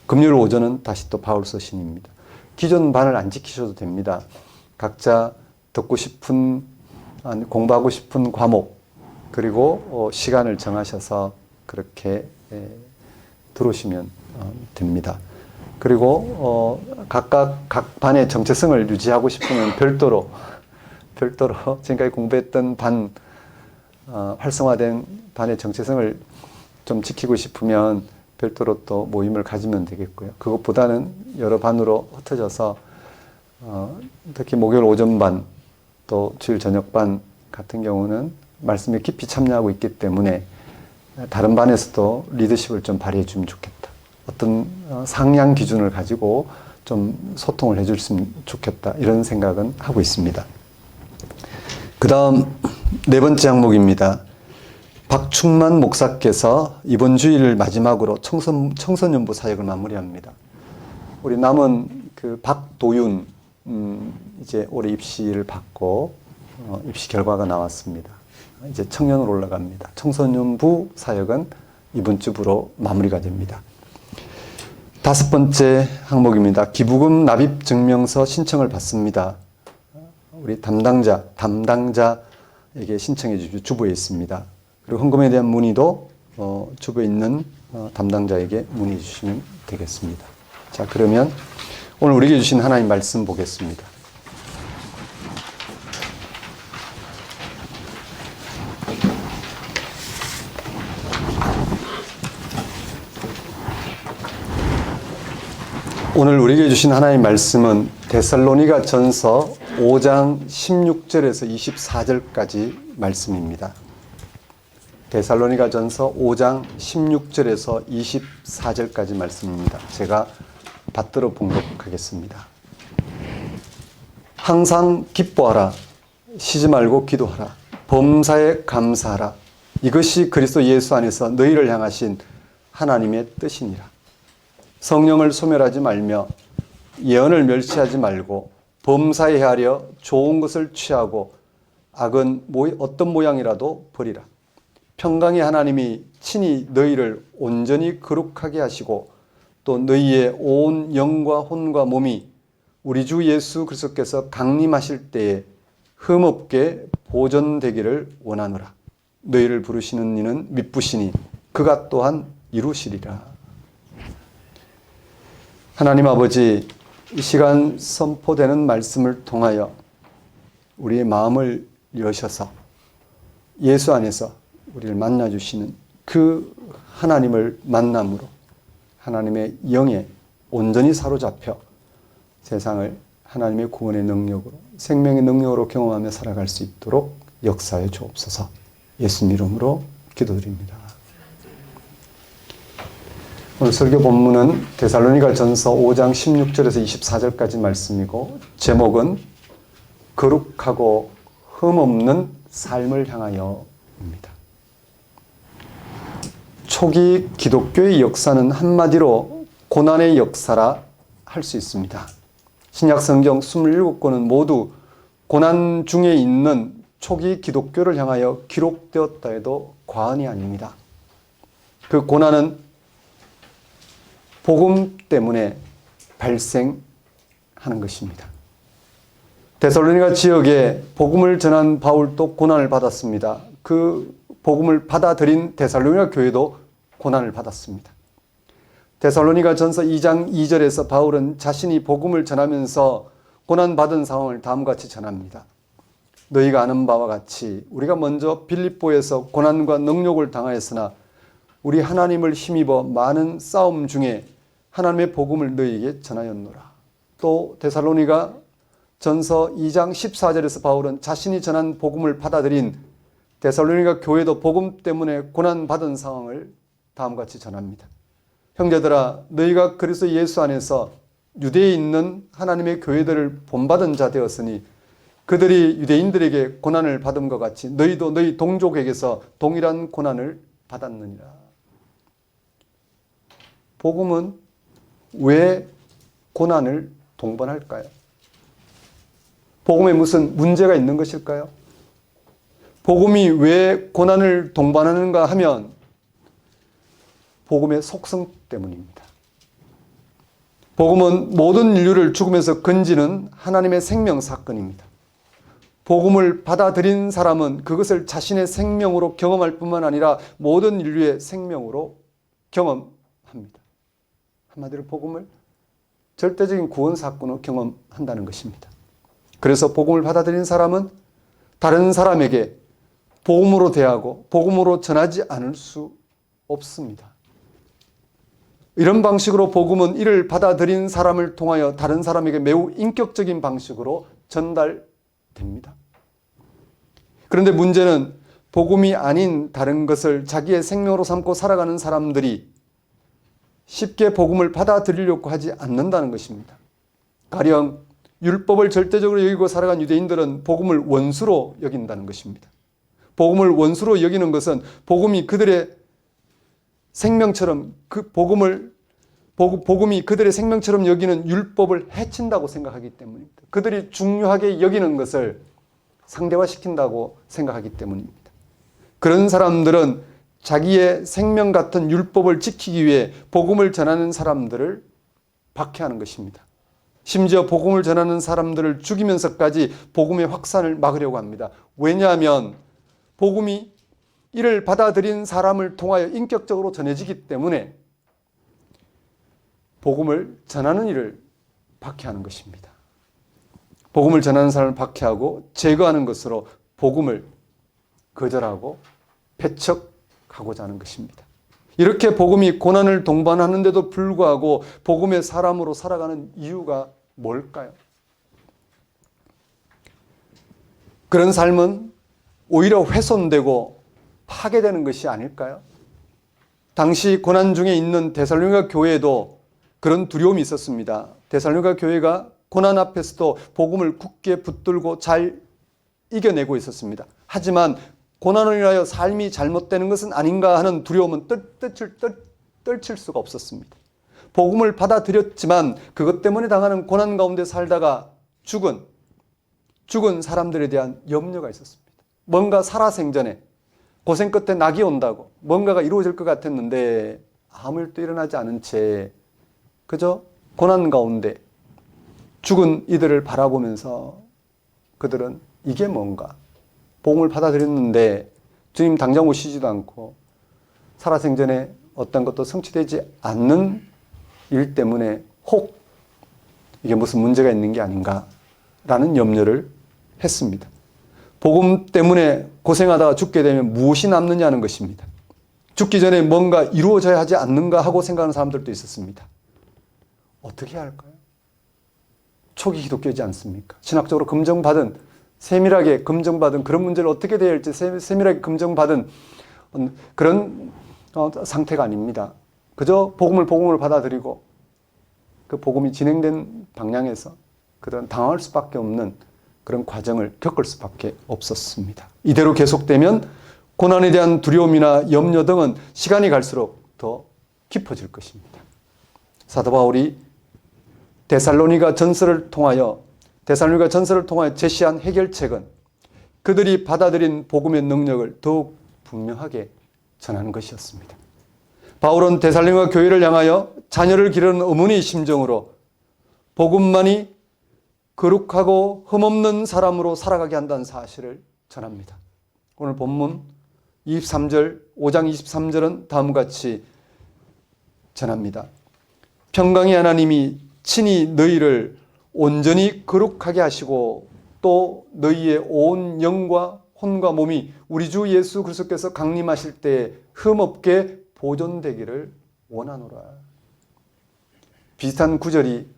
금요일 오전은 다시 또 바울서신입니다. 기존 반을 안 지키셔도 됩니다. 각자 듣고 싶은, 공부하고 싶은 과목, 그리고 시간을 정하셔서 그렇게 들어오시면 됩니다. 그리고 각각 각 반의 정체성을 유지하고 싶으면 별도로 지금까지 공부했던 반, 활성화된 반의 정체성을 좀 지키고 싶으면 별도로 또 모임을 가지면 되겠고요. 그것보다는 여러 반으로 흩어져서 특히 목요일 오전 반, 또 주일 저녁 반 같은 경우는 말씀에 깊이 참여하고 있기 때문에 다른 반에서도 리더십을 좀 발휘해 주면 좋겠다. 어떤 상향 기준을 가지고 좀 소통을 해 줬으면 좋겠다. 이런 생각은 하고 있습니다. 그 다음 4번째 항목입니다. 박충만 목사께서 이번 주일 마지막으로 청소년부 사역을 마무리합니다. 우리 남은 그 박도윤, 이제 올해 입시를 받고 입시 결과가 나왔습니다. 이제 청년으로 올라갑니다. 청소년부 사역은 이번 주부로 마무리가 됩니다. 5번째 항목입니다. 기부금 납입 증명서 신청을 받습니다. 우리 담당자에게 신청해 주십시오. 주부에 있습니다. 그리고 헌금에 대한 문의도 주부에 있는 담당자에게 문의해 주시면 되겠습니다. 자, 그러면 오늘 우리에게 주신 하나님 말씀 보겠습니다. 오늘 우리에게 주신 하나님의 말씀은 데살로니가 전서 5장 16절에서 24절까지 말씀입니다. 데살로니가전서 5장 16절에서 24절까지 말씀입니다. 제가 받들어 봉독하겠습니다. 항상 기뻐하라. 쉬지 말고 기도하라. 범사에 감사하라. 이것이 그리스도 예수 안에서 너희를 향하신 하나님의 뜻이니라. 성령을 소멸하지 말며 예언을 멸시하지 말고 범사에 헤아려 좋은 것을 취하고 악은 어떤 모양이라도 버리라. 평강의 하나님이 친히 너희를 온전히 거룩하게 하시고 또 너희의 온 영과 혼과 몸이 우리 주 예수 그리스도께서 강림하실 때에 흠없게 보존되기를 원하노라. 너희를 부르시는 이는 미쁘시니 그가 또한 이루시리라. 하나님 아버지, 이 시간 선포되는 말씀을 통하여 우리의 마음을 여셔서 예수 안에서 우리를 만나주시는 그 하나님을 만남으로 하나님의 영에 온전히 사로잡혀 세상을 하나님의 구원의 능력으로, 생명의 능력으로 경험하며 살아갈 수 있도록 역사해 주옵소서. 예수님 이름으로 기도드립니다. 오늘 설교 본문은 데살로니가전서 5장 16절에서 24절까지 말씀이고, 제목은 거룩하고 흠없는 삶을 향하여입니다. 초기 기독교의 역사는 한마디로 고난의 역사라 할 수 있습니다. 신약 성경 27권은 모두 고난 중에 있는 초기 기독교를 향하여 기록되었다 해도 과언이 아닙니다. 그 고난은 복음 때문에 발생하는 것입니다. 데살로니가 지역에 복음을 전한 바울도 고난을 받았습니다. 그 복음을 받아들인 데살로니가 교회도 고난을 받았습니다. 데살로니가 전서 2장 2절에서 바울은 자신이 복음을 전하면서 고난받은 상황을 다음과 같이 전합니다. 너희가 아는 바와 같이 우리가 먼저 빌립보에서 고난과 능욕을 당하였으나 우리 하나님을 힘입어 많은 싸움 중에 하나님의 복음을 너희에게 전하였노라. 또 데살로니가 전서 2장 14절에서 바울은 자신이 전한 복음을 받아들인 데살로니가 교회도 복음 때문에 고난받은 상황을 다음과 같이 전합니다. 형제들아, 너희가 그리스도 예수 안에서 유대에 있는 하나님의 교회들을 본받은 자 되었으니 그들이 유대인들에게 고난을 받은 것 같이 너희도 너희 동족에게서 동일한 고난을 받았느니라. 복음은 왜 고난을 동반할까요? 복음에 무슨 문제가 있는 것일까요? 복음이 왜 고난을 동반하는가 하면 복음의 속성 때문입니다. 복음은 모든 인류를 죽음에서 건지는 하나님의 생명 사건입니다. 복음을 받아들인 사람은 그것을 자신의 생명으로 경험할 뿐만 아니라 모든 인류의 생명으로 경험합니다. 한마디로 복음을 절대적인 구원 사건으로 경험한다는 것입니다. 그래서 복음을 받아들인 사람은 다른 사람에게 복음으로 대하고 복음으로 전하지 않을 수 없습니다. 이런 방식으로 복음은 이를 받아들인 사람을 통하여 다른 사람에게 매우 인격적인 방식으로 전달됩니다. 그런데 문제는 복음이 아닌 다른 것을 자기의 생명으로 삼고 살아가는 사람들이 쉽게 복음을 받아들이려고 하지 않는다는 것입니다. 가령 율법을 절대적으로 여기고 살아간 유대인들은 복음을 원수로 여긴다는 것입니다. 복음을 원수로 여기는 것은 복음이 그들의 생명처럼 복음이 그들의 생명처럼 여기는 율법을 해친다고 생각하기 때문입니다. 그들이 중요하게 여기는 것을 상대화시킨다고 생각하기 때문입니다. 그런 사람들은 자기의 생명 같은 율법을 지키기 위해 복음을 전하는 사람들을 박해하는 것입니다. 심지어 복음을 전하는 사람들을 죽이면서까지 복음의 확산을 막으려고 합니다. 왜냐하면 복음이 이를 받아들인 사람을 통하여 인격적으로 전해지기 때문에 복음을 전하는 일을 박해하는 것입니다. 복음을 전하는 사람을 박해하고 제거하는 것으로 복음을 거절하고 배척하고자 하는 것입니다. 이렇게 복음이 고난을 동반하는데도 불구하고 복음의 사람으로 살아가는 이유가 뭘까요? 그런 삶은 오히려 훼손되고 파괴되는 것이 아닐까요? 당시 고난 중에 있는 데살로니가 교회에도 그런 두려움이 있었습니다. 데살로니가 교회가 고난 앞에서도 복음을 굳게 붙들고 잘 이겨내고 있었습니다. 하지만 고난을 인하여 삶이 잘못되는 것은 아닌가 하는 두려움은 떨칠 수가 없었습니다. 복음을 받아들였지만 그것 때문에 당하는 고난 가운데 살다가 죽은 사람들에 대한 염려가 있었습니다. 뭔가 살아생전에 고생 끝에 낙이 온다고 뭔가가 이루어질 것 같았는데 아무 일도 일어나지 않은 채 그저 고난 가운데 죽은 이들을 바라보면서 그들은 이게 뭔가 복음을 받아들였는데 주님 당장 오시지도 않고 살아생전에 어떤 것도 성취되지 않는 일 때문에 혹 이게 무슨 문제가 있는 게 아닌가라는 염려를 했습니다. 복음 때문에 고생하다가 죽게 되면 무엇이 남느냐는 것입니다. 죽기 전에 뭔가 이루어져야 하지 않는가 하고 생각하는 사람들도 있었습니다. 어떻게 해야 할까요? 초기 기독교이지 않습니까? 신학적으로 검증받은, 세밀하게 검증받은 그런 문제를 어떻게 대해야 할지 세밀하게 검증받은 그런 상태가 아닙니다. 그저 복음을 받아들이고 그 복음이 진행된 방향에서 그런 당할 수밖에 없는 그런 과정을 겪을 수밖에 없었습니다. 이대로 계속되면 고난에 대한 두려움이나 염려 등은 시간이 갈수록 더 깊어질 것입니다. 사도 바울이 데살로니가 전서를 통하여 제시한 해결책은 그들이 받아들인 복음의 능력을 더욱 분명하게 전하는 것이었습니다. 바울은 데살로니가 교회를 향하여 자녀를 기르는 어머니의 심정으로 복음만이 거룩하고 흠없는 사람으로 살아가게 한다는 사실을 전합니다. 오늘 본문 5장 23절은 다음과 같이 전합니다. 평강의 하나님이 친히 너희를 온전히 거룩하게 하시고 또 너희의 온 영과 혼과 몸이 우리 주 예수 그리스도께서 강림하실 때 흠없게 보존되기를 원하노라. 비슷한 구절이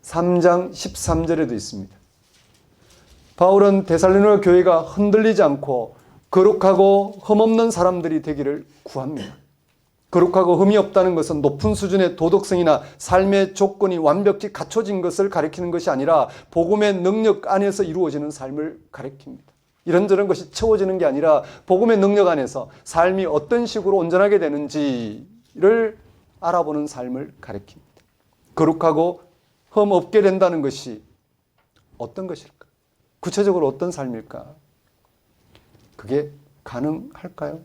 3장 13절에도 있습니다. 바울은 데살로니가 교회가 흔들리지 않고 거룩하고 흠없는 사람들이 되기를 구합니다. 거룩하고 흠이 없다는 것은 높은 수준의 도덕성이나 삶의 조건이 완벽히 갖춰진 것을 가리키는 것이 아니라 복음의 능력 안에서 이루어지는 삶을 가리킵니다. 이런저런 것이 채워지는 게 아니라 복음의 능력 안에서 삶이 어떤 식으로 온전하게 되는지를 알아보는 삶을 가리킵니다. 거룩하고 흠 없게 된다는 것이 어떤 것일까? 구체적으로 어떤 삶일까? 그게 가능할까요?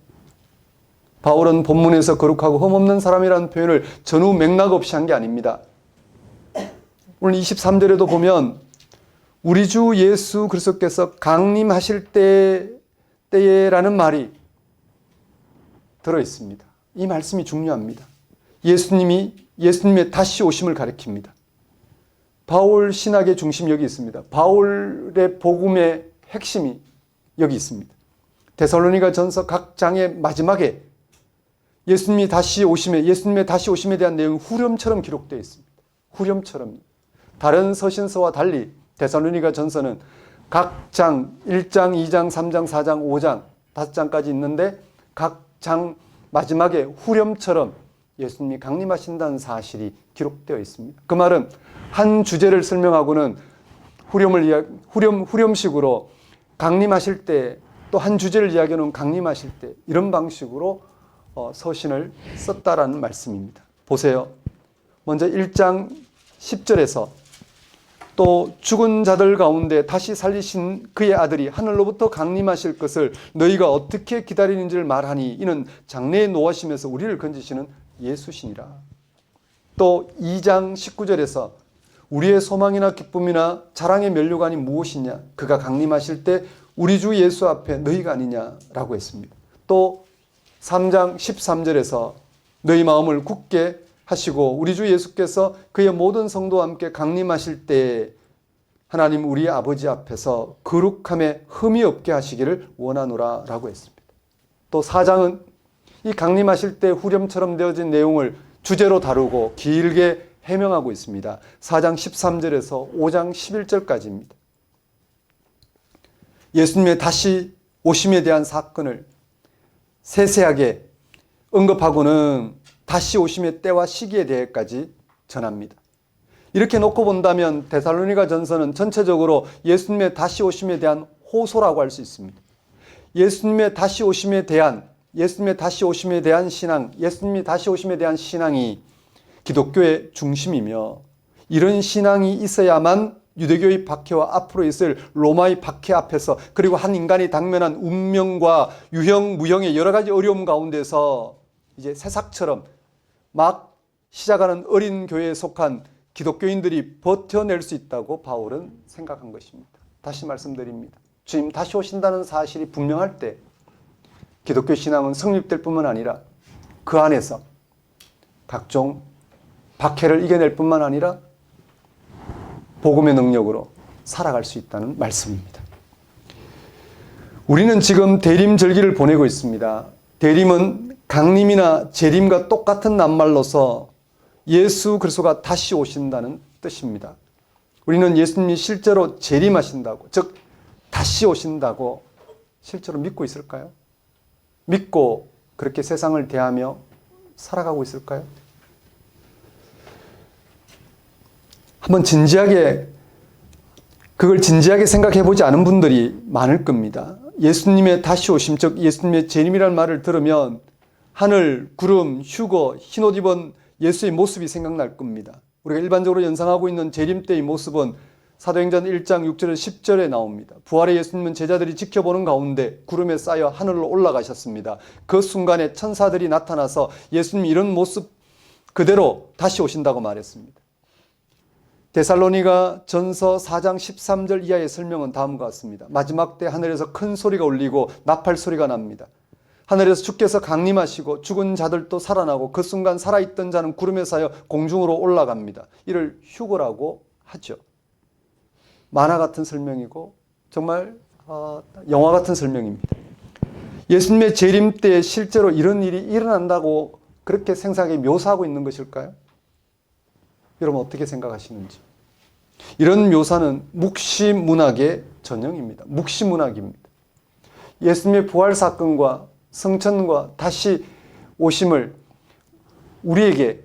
바울은 본문에서 거룩하고 흠 없는 사람이라는 표현을 전후 맥락 없이 한 게 아닙니다. 오늘 23절에도 보면 우리 주 예수 그리스도께서 강림하실 때에라는 말이 들어 있습니다. 이 말씀이 중요합니다. 예수님의 다시 오심을 가리킵니다. 바울 신학의 중심이 여기 있습니다. 바울의 복음의 핵심이 여기 있습니다. 데살로니가 전서 각 장의 마지막에 예수님의 다시 오심에 대한 내용이 후렴처럼 기록되어 있습니다. 후렴처럼. 다른 서신서와 달리 데살로니가 전서는 각 장, 1장, 2장, 3장, 4장, 5장, 5장까지 있는데 각 장 마지막에 후렴처럼 예수님이 강림하신다는 사실이 기록되어 있습니다. 그 말은 한 주제를 설명하고는 후렴식으로 강림하실 때 또 한 주제를 이야기하는 강림하실 때 이런 방식으로 서신을 썼다라는 말씀입니다. 보세요. 먼저 1장 10절에서 또 죽은 자들 가운데 다시 살리신 그의 아들이 하늘로부터 강림하실 것을 너희가 어떻게 기다리는지를 말하니 이는 장래에 노하심에서 우리를 건지시는 예수시니라. 또 2장 19절에서 우리의 소망이나 기쁨이나 자랑의 면류관이 무엇이냐? 그가 강림하실 때 우리 주 예수 앞에 너희가 아니냐라고 했습니다. 또 3장 13절에서 너희 마음을 굳게 하시고 우리 주 예수께서 그의 모든 성도와 함께 강림하실 때 하나님 우리 아버지 앞에서 거룩함에 흠이 없게 하시기를 원하노라 라고 했습니다. 또 4장은 이 강림하실 때 후렴처럼 되어진 내용을 주제로 다루고 길게 해명하고 있습니다. 4장 13절에서 5장 11절까지입니다. 예수님의 다시 오심에 대한 사건을 세세하게 언급하고는 다시 오심의 때와 시기에 대해까지 전합니다. 이렇게 놓고 본다면 데살로니가 전서는 전체적으로 예수님의 다시 오심에 대한 호소라고 할 수 있습니다. 예수님의 다시 오심에 대한 신앙, 예수님이 다시 오심에 대한 신앙이 기독교의 중심이며, 이런 신앙이 있어야만 유대교의 박해와 앞으로 있을 로마의 박해 앞에서, 그리고 한 인간이 당면한 운명과 유형, 무형의 여러 가지 어려움 가운데서 이제 새싹처럼 막 시작하는 어린 교회에 속한 기독교인들이 버텨낼 수 있다고 바울은 생각한 것입니다. 다시 말씀드립니다. 주님 다시 오신다는 사실이 분명할 때 기독교 신앙은 성립될 뿐만 아니라 그 안에서 각종 박해를 이겨낼 뿐만 아니라 복음의 능력으로 살아갈 수 있다는 말씀입니다. 우리는 지금 대림절기를 보내고 있습니다. 대림은 강림이나 재림과 똑같은 낱말로서 예수 그리스도가 다시 오신다는 뜻입니다. 우리는 예수님이 실제로 재림하신다고, 즉 다시 오신다고 실제로 믿고 있을까요? 믿고 그렇게 세상을 대하며 살아가고 있을까요? 한번 그걸 진지하게 생각해 보지 않은 분들이 많을 겁니다. 예수님의 다시 오심, 즉 예수님의 재림이라는 말을 들으면 하늘, 구름, 휴거, 흰옷 입은 예수의 모습이 생각날 겁니다. 우리가 일반적으로 연상하고 있는 재림 때의 모습은 사도행전 1장 6절에 10절에 나옵니다. 부활의 예수님은 제자들이 지켜보는 가운데 구름에 쌓여 하늘로 올라가셨습니다. 그 순간에 천사들이 나타나서 예수님이 이런 모습 그대로 다시 오신다고 말했습니다. 데살로니가 전서 4장 13절 이하의 설명은 다음과 같습니다. 마지막 때 하늘에서 큰 소리가 울리고 나팔 소리가 납니다. 하늘에서 주께서 강림하시고 죽은 자들도 살아나고 그 순간 살아있던 자는 구름에 쌓여 공중으로 올라갑니다. 이를 휴거라고 하죠. 만화 같은 설명이고 정말 영화 같은 설명입니다. 예수님의 재림 때 실제로 이런 일이 일어난다고 그렇게 생생하게 묘사하고 있는 것일까요? 여러분 어떻게 생각하시는지. 이런 묘사는 묵시문학의 전형입니다. 묵시문학입니다. 예수님의 부활 사건과 성천과 다시 오심을 우리에게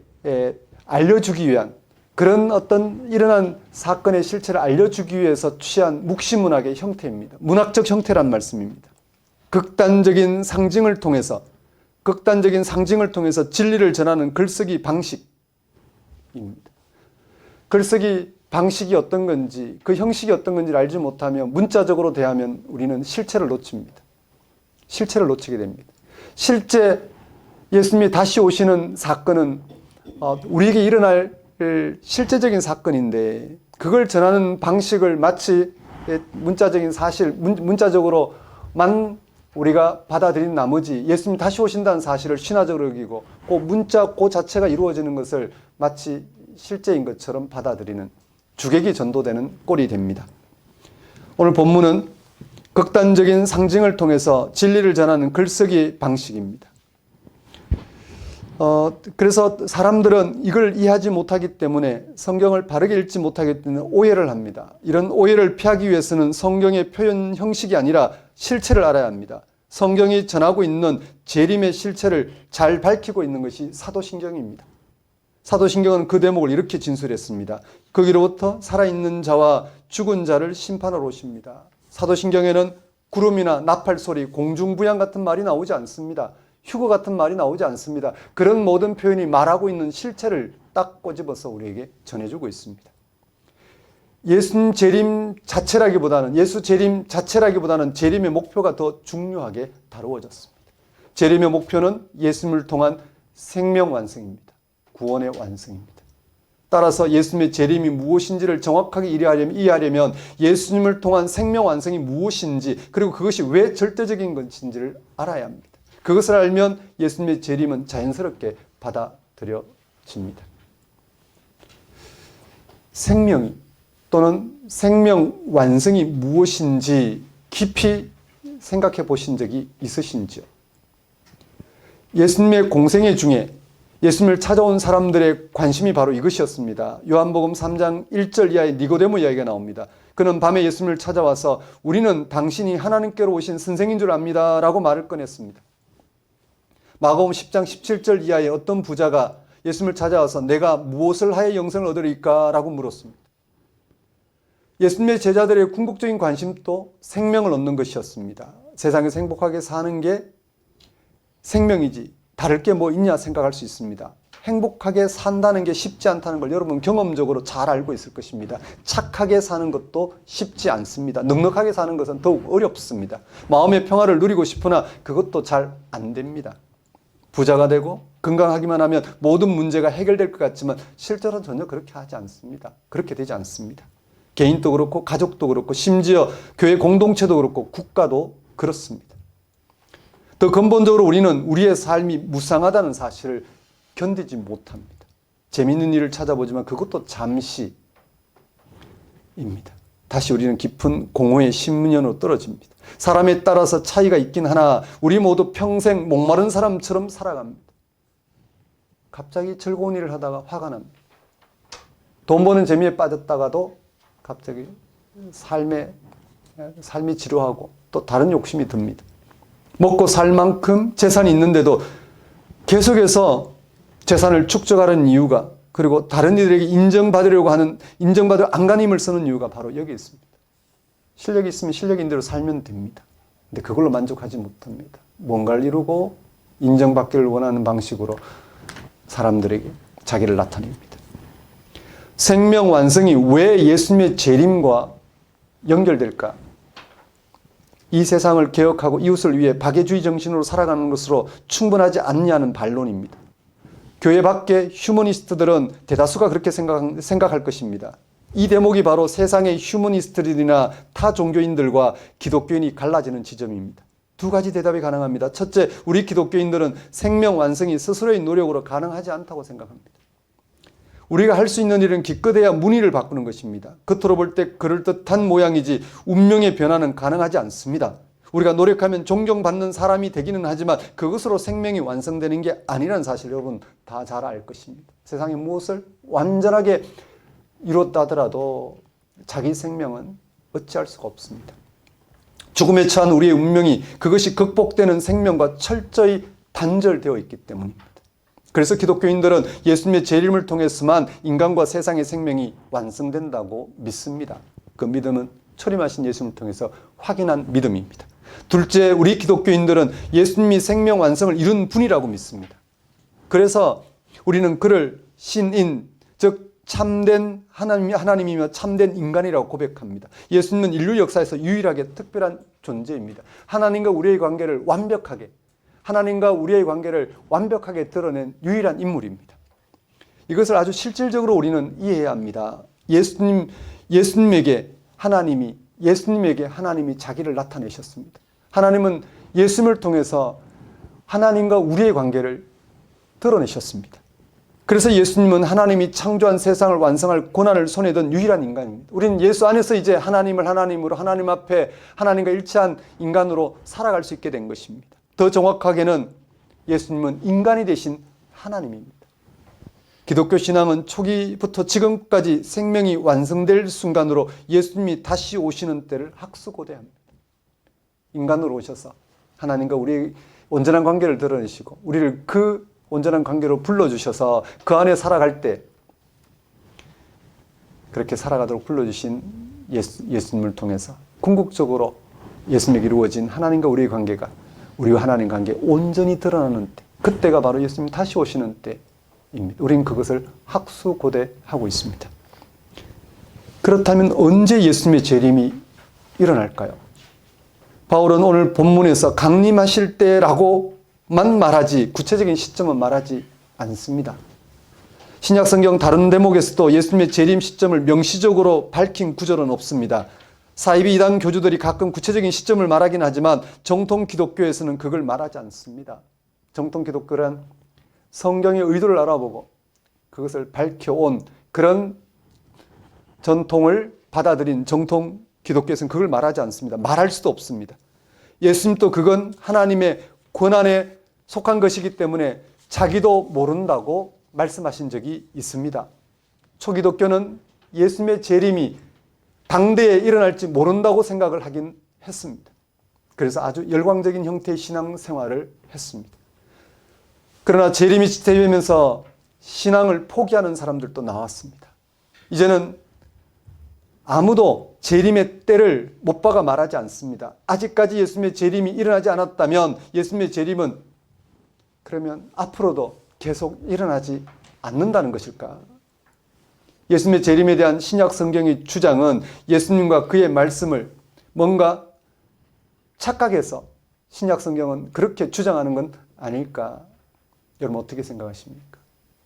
알려주기 위한, 그런 어떤 일어난 사건의 실체를 알려주기 위해서 취한 묵시문학의 형태입니다. 문학적 형태란 말씀입니다. 극단적인 상징을 통해서 진리를 전하는 글쓰기 방식입니다. 글쓰기 방식이 어떤 건지, 그 형식이 어떤 건지를 알지 못하면 문자적으로 대하면 우리는 실체를 놓칩니다. 실체를 놓치게 됩니다. 실제 예수님이 다시 오시는 사건은 우리에게 일어날 실제적인 사건인데, 그걸 전하는 방식을 마치 문자적인 사실, 문자적으로만 우리가 받아들인 나머지 예수님이 다시 오신다는 사실을 신화적으로 여기고 그 문자 그 자체가 이루어지는 것을 마치 실제인 것처럼 받아들이는, 주객이 전도되는 꼴이 됩니다. 오늘 본문은 극단적인 상징을 통해서 진리를 전하는 글쓰기 방식입니다. 그래서 사람들은 이걸 이해하지 못하기 때문에, 성경을 바르게 읽지 못하기 때문에 오해를 합니다. 이런 오해를 피하기 위해서는 성경의 표현 형식이 아니라 실체를 알아야 합니다. 성경이 전하고 있는 재림의 실체를 잘 밝히고 있는 것이 사도신경입니다. 사도신경은 그 대목을 이렇게 진술했습니다. 거기로부터 살아있는 자와 죽은 자를 심판하러 오십니다. 사도신경에는 구름이나 나팔 소리, 공중부양 같은 말이 나오지 않습니다. 휴거 같은 말이 나오지 않습니다. 그런 모든 표현이 말하고 있는 실체를 딱 꼬집어서 우리에게 전해주고 있습니다. 예수 재림 자체라기보다는 재림의 목표가 더 중요하게 다루어졌습니다. 재림의 목표는 예수님을 통한 생명 완성입니다. 구원의 완성입니다. 따라서 예수님의 재림이 무엇인지를 정확하게 이해하려면 예수님을 통한 생명 완성이 무엇인지, 그리고 그것이 왜 절대적인 것인지를 알아야 합니다. 그것을 알면 예수님의 재림은 자연스럽게 받아들여집니다. 생명이 또는 생명 완성이 무엇인지 깊이 생각해 보신 적이 있으신지요? 예수님의 공생애 중에 예수님을 찾아온 사람들의 관심이 바로 이것이었습니다. 요한복음 3장 1절 이하의 니고데모 이야기가 나옵니다. 그는 밤에 예수님을 찾아와서 우리는 당신이 하나님께로 오신 선생인 줄 압니다 라고 말을 꺼냈습니다. 마가복음 10장 17절 이하에 어떤 부자가 예수님을 찾아와서 내가 무엇을 하여 영생을 얻으리까? 라고 물었습니다. 예수님의 제자들의 궁극적인 관심도 생명을 얻는 것이었습니다. 세상에서 행복하게 사는 게 생명이지 다를 게 뭐 있냐 생각할 수 있습니다. 행복하게 산다는 게 쉽지 않다는 걸 여러분 경험적으로 잘 알고 있을 것입니다. 착하게 사는 것도 쉽지 않습니다. 넉넉하게 사는 것은 더욱 어렵습니다. 마음의 평화를 누리고 싶으나 그것도 잘 안 됩니다. 부자가 되고 건강하기만 하면 모든 문제가 해결될 것 같지만 실제로는 전혀 그렇게 하지 않습니다. 그렇게 되지 않습니다. 개인도 그렇고 가족도 그렇고 심지어 교회 공동체도 그렇고 국가도 그렇습니다. 더 근본적으로 우리는 우리의 삶이 무상하다는 사실을 견디지 못합니다. 재미있는 일을 찾아보지만 그것도 잠시입니다. 다시 우리는 깊은 공허의 신문연으로 떨어집니다. 사람에 따라서 차이가 있긴 하나 우리 모두 평생 목마른 사람처럼 살아갑니다. 갑자기 즐거운 일을 하다가 화가 납니다. 돈 버는 재미에 빠졌다가도 갑자기 삶이 지루하고 또 다른 욕심이 듭니다. 먹고 살 만큼 재산이 있는데도 계속해서 재산을 축적하는 이유가 그리고 다른 이들에게 인정받으려고 하는 인정받을 안간힘을 쓰는 이유가 바로 여기 있습니다. 실력이 있으면 실력인 대로 살면 됩니다. 근데 그걸로 만족하지 못합니다. 뭔가를 이루고 인정받기를 원하는 방식으로 사람들에게 자기를 나타냅니다. 생명 완성이 왜 예수님의 재림과 연결될까? 이 세상을 개혁하고 이웃을 위해 박애주의 정신으로 살아가는 것으로 충분하지 않냐는 반론입니다. 교회 밖의 휴머니스트들은 대다수가 그렇게 생각할 것입니다. 이 대목이 바로 세상의 휴머니스트들이나 타 종교인들과 기독교인이 갈라지는 지점입니다. 두 가지 대답이 가능합니다. 첫째, 우리 기독교인들은 생명 완성이 스스로의 노력으로 가능하지 않다고 생각합니다. 우리가 할 수 있는 일은 기껏해야 문의를 바꾸는 것입니다. 겉으로 볼 때 그럴듯한 모양이지 운명의 변화는 가능하지 않습니다. 우리가 노력하면 존경받는 사람이 되기는 하지만 그것으로 생명이 완성되는 게 아니라는 사실 여러분 다 잘 알 것입니다. 세상에 무엇을 완전하게 이뤘다 하더라도 자기 생명은 어찌할 수가 없습니다. 죽음에 처한 우리의 운명이 그것이 극복되는 생명과 철저히 단절되어 있기 때문입니다. 그래서 기독교인들은 예수님의 재림을 통해서만 인간과 세상의 생명이 완성된다고 믿습니다. 그 믿음은 초림하신 예수님을 통해서 확인한 믿음입니다. 둘째, 우리 기독교인들은 예수님이 생명 완성을 이룬 분이라고 믿습니다. 그래서 우리는 그를 신인, 즉 참된 하나님이며 참된 인간이라고 고백합니다. 예수님은 인류 역사에서 유일하게 특별한 존재입니다. 하나님과 우리의 관계를 완벽하게 드러낸 유일한 인물입니다. 이것을 아주 실질적으로 우리는 이해해야 합니다. 예수님에게 하나님이 자기를 나타내셨습니다. 하나님은 예수님을 통해서 하나님과 우리의 관계를 드러내셨습니다. 그래서 예수님은 하나님이 창조한 세상을 완성할 고난을 손에 든 유일한 인간입니다. 우리는 예수 안에서 이제 하나님을 하나님으로 하나님 앞에 하나님과 일치한 인간으로 살아갈 수 있게 된 것입니다. 더 정확하게는 예수님은 인간이 되신 하나님입니다. 기독교 신앙은 초기부터 지금까지 생명이 완성될 순간으로 예수님이 다시 오시는 때를 학수고대합니다. 인간으로 오셔서 하나님과 우리의 온전한 관계를 드러내시고 우리를 그 온전한 관계로 불러주셔서 그 안에 살아갈 때 그렇게 살아가도록 불러주신 예수님을 통해서 궁극적으로 예수님에게 이루어진 하나님과 우리의 관계가 우리와 하나님 관계 온전히 드러나는 때, 그때가 바로 예수님 다시 오시는 때입니다. 우리는 그것을 학수고대하고 있습니다. 그렇다면 언제 예수님의 재림이 일어날까요? 바울은 오늘 본문에서 강림하실 때라고만 말하지 구체적인 시점은 말하지 않습니다. 신약성경 다른 대목에서도 예수님의 재림 시점을 명시적으로 밝힌 구절은 없습니다. 사이비 이단 교주들이 가끔 구체적인 시점을 말하긴 하지만 정통 기독교에서는 그걸 말하지 않습니다. 정통 기독교란 성경의 의도를 알아보고 그것을 밝혀온 그런 전통을 받아들인 정통 기독교에서는 그걸 말하지 않습니다. 말할 수도 없습니다. 예수님도 그건 하나님의 권한에 속한 것이기 때문에 자기도 모른다고 말씀하신 적이 있습니다. 초기독교는 예수님의 재림이 당대에 일어날지 모른다고 생각을 하긴 했습니다. 그래서 아주 열광적인 형태의 신앙생활을 했습니다. 그러나 재림이 되면서 신앙을 포기하는 사람들도 나왔습니다. 이제는 아무도 재림의 때를 못 박아 말하지 않습니다. 아직까지 예수님의 재림이 일어나지 않았다면 예수님의 재림은 그러면 앞으로도 계속 일어나지 않는다는 것일까? 예수님의 재림에 대한 신약 성경의 주장은 예수님과 그의 말씀을 뭔가 착각해서 신약 성경은 그렇게 주장하는 건 아닐까? 여러분 어떻게 생각하십니까?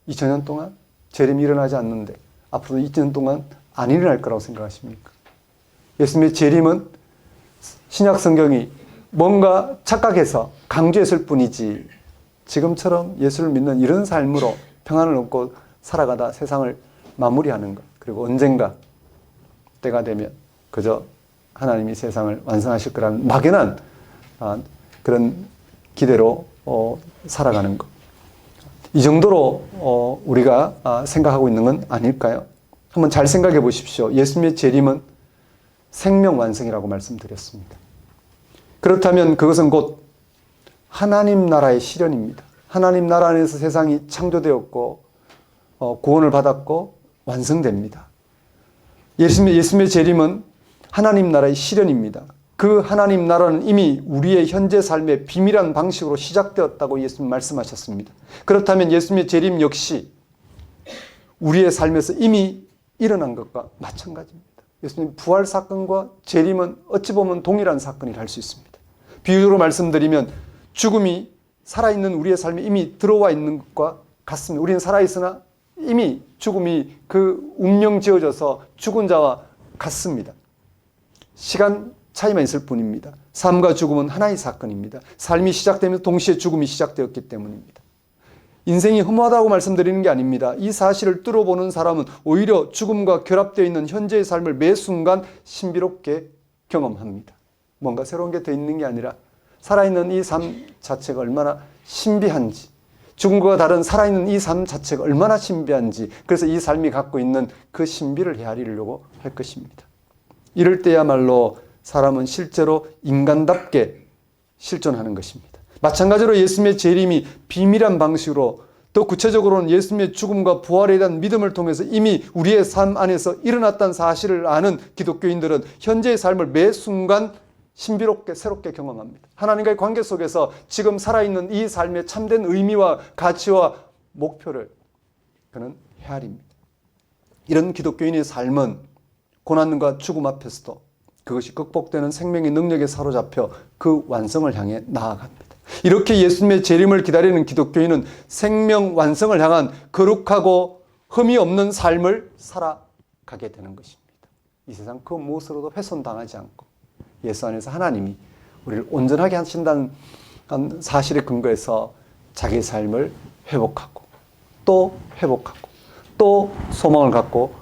2000년 동안 재림이 일어나지 않는데 앞으로 2000년 동안 안 일어날 거라고 생각하십니까? 예수님의 재림은 신약 성경이 뭔가 착각해서 강조했을 뿐이지 지금처럼 예수를 믿는 이런 삶으로 평안을 얻고 살아가다 세상을 마무리하는 것, 그리고 언젠가 때가 되면 그저 하나님이 세상을 완성하실 거라는 막연한 그런 기대로 살아가는 것, 이 정도로 우리가 생각하고 있는 건 아닐까요? 한번 잘 생각해 보십시오. 예수님의 재림은 생명 완성이라고 말씀드렸습니다. 그렇다면 그것은 곧 하나님 나라의 실현입니다. 하나님 나라 안에서 세상이 창조되었고 구원을 받았고 완성됩니다. 예수님의 재림은 하나님 나라의 실현입니다. 그 하나님 나라는 이미 우리의 현재 삶의 비밀한 방식으로 시작되었다고 예수님 말씀하셨습니다. 그렇다면 예수님의 재림 역시 우리의 삶에서 이미 일어난 것과 마찬가지입니다. 예수님 부활 사건과 재림은 어찌 보면 동일한 사건이라 할 수 있습니다. 비유로 말씀드리면 죽음이 살아있는 우리의 삶에 이미 들어와 있는 것과 같습니다. 우리는 살아있으나 이미 죽음이 그 운명 지어져서 죽은 자와 같습니다. 시간 차이만 있을 뿐입니다. 삶과 죽음은 하나의 사건입니다. 삶이 시작되면서 동시에 죽음이 시작되었기 때문입니다. 인생이 허무하다고 말씀드리는 게 아닙니다. 이 사실을 뚫어보는 사람은 오히려 죽음과 결합되어 있는 현재의 삶을 매 순간 신비롭게 경험합니다. 뭔가 새로운 게 더 있는 게 아니라 살아있는 이 삶 자체가 얼마나 신비한지, 죽음과 다른 살아있는 이 삶 자체가 얼마나 신비한지, 그래서 이 삶이 갖고 있는 그 신비를 헤아리려고 할 것입니다. 이럴 때야말로 사람은 실제로 인간답게 실존하는 것입니다. 마찬가지로 예수님의 재림이 비밀한 방식으로, 더 구체적으로는 예수님의 죽음과 부활에 대한 믿음을 통해서 이미 우리의 삶 안에서 일어났다는 사실을 아는 기독교인들은 현재의 삶을 매 순간 신비롭게 새롭게 경험합니다. 하나님과의 관계 속에서 지금 살아있는 이 삶의 참된 의미와 가치와 목표를 그는 헤아립니다. 이런 기독교인의 삶은 고난과 죽음 앞에서도 그것이 극복되는 생명의 능력에 사로잡혀 그 완성을 향해 나아갑니다. 이렇게 예수님의 재림을 기다리는 기독교인은 생명 완성을 향한 거룩하고 흠이 없는 삶을 살아가게 되는 것입니다. 이 세상 그 무엇으로도 훼손당하지 않고 예수 안에서 하나님이 우리를 온전하게 하신다는 사실에 근거해서 자기의 삶을 회복하고 또 회복하고 또 소망을 갖고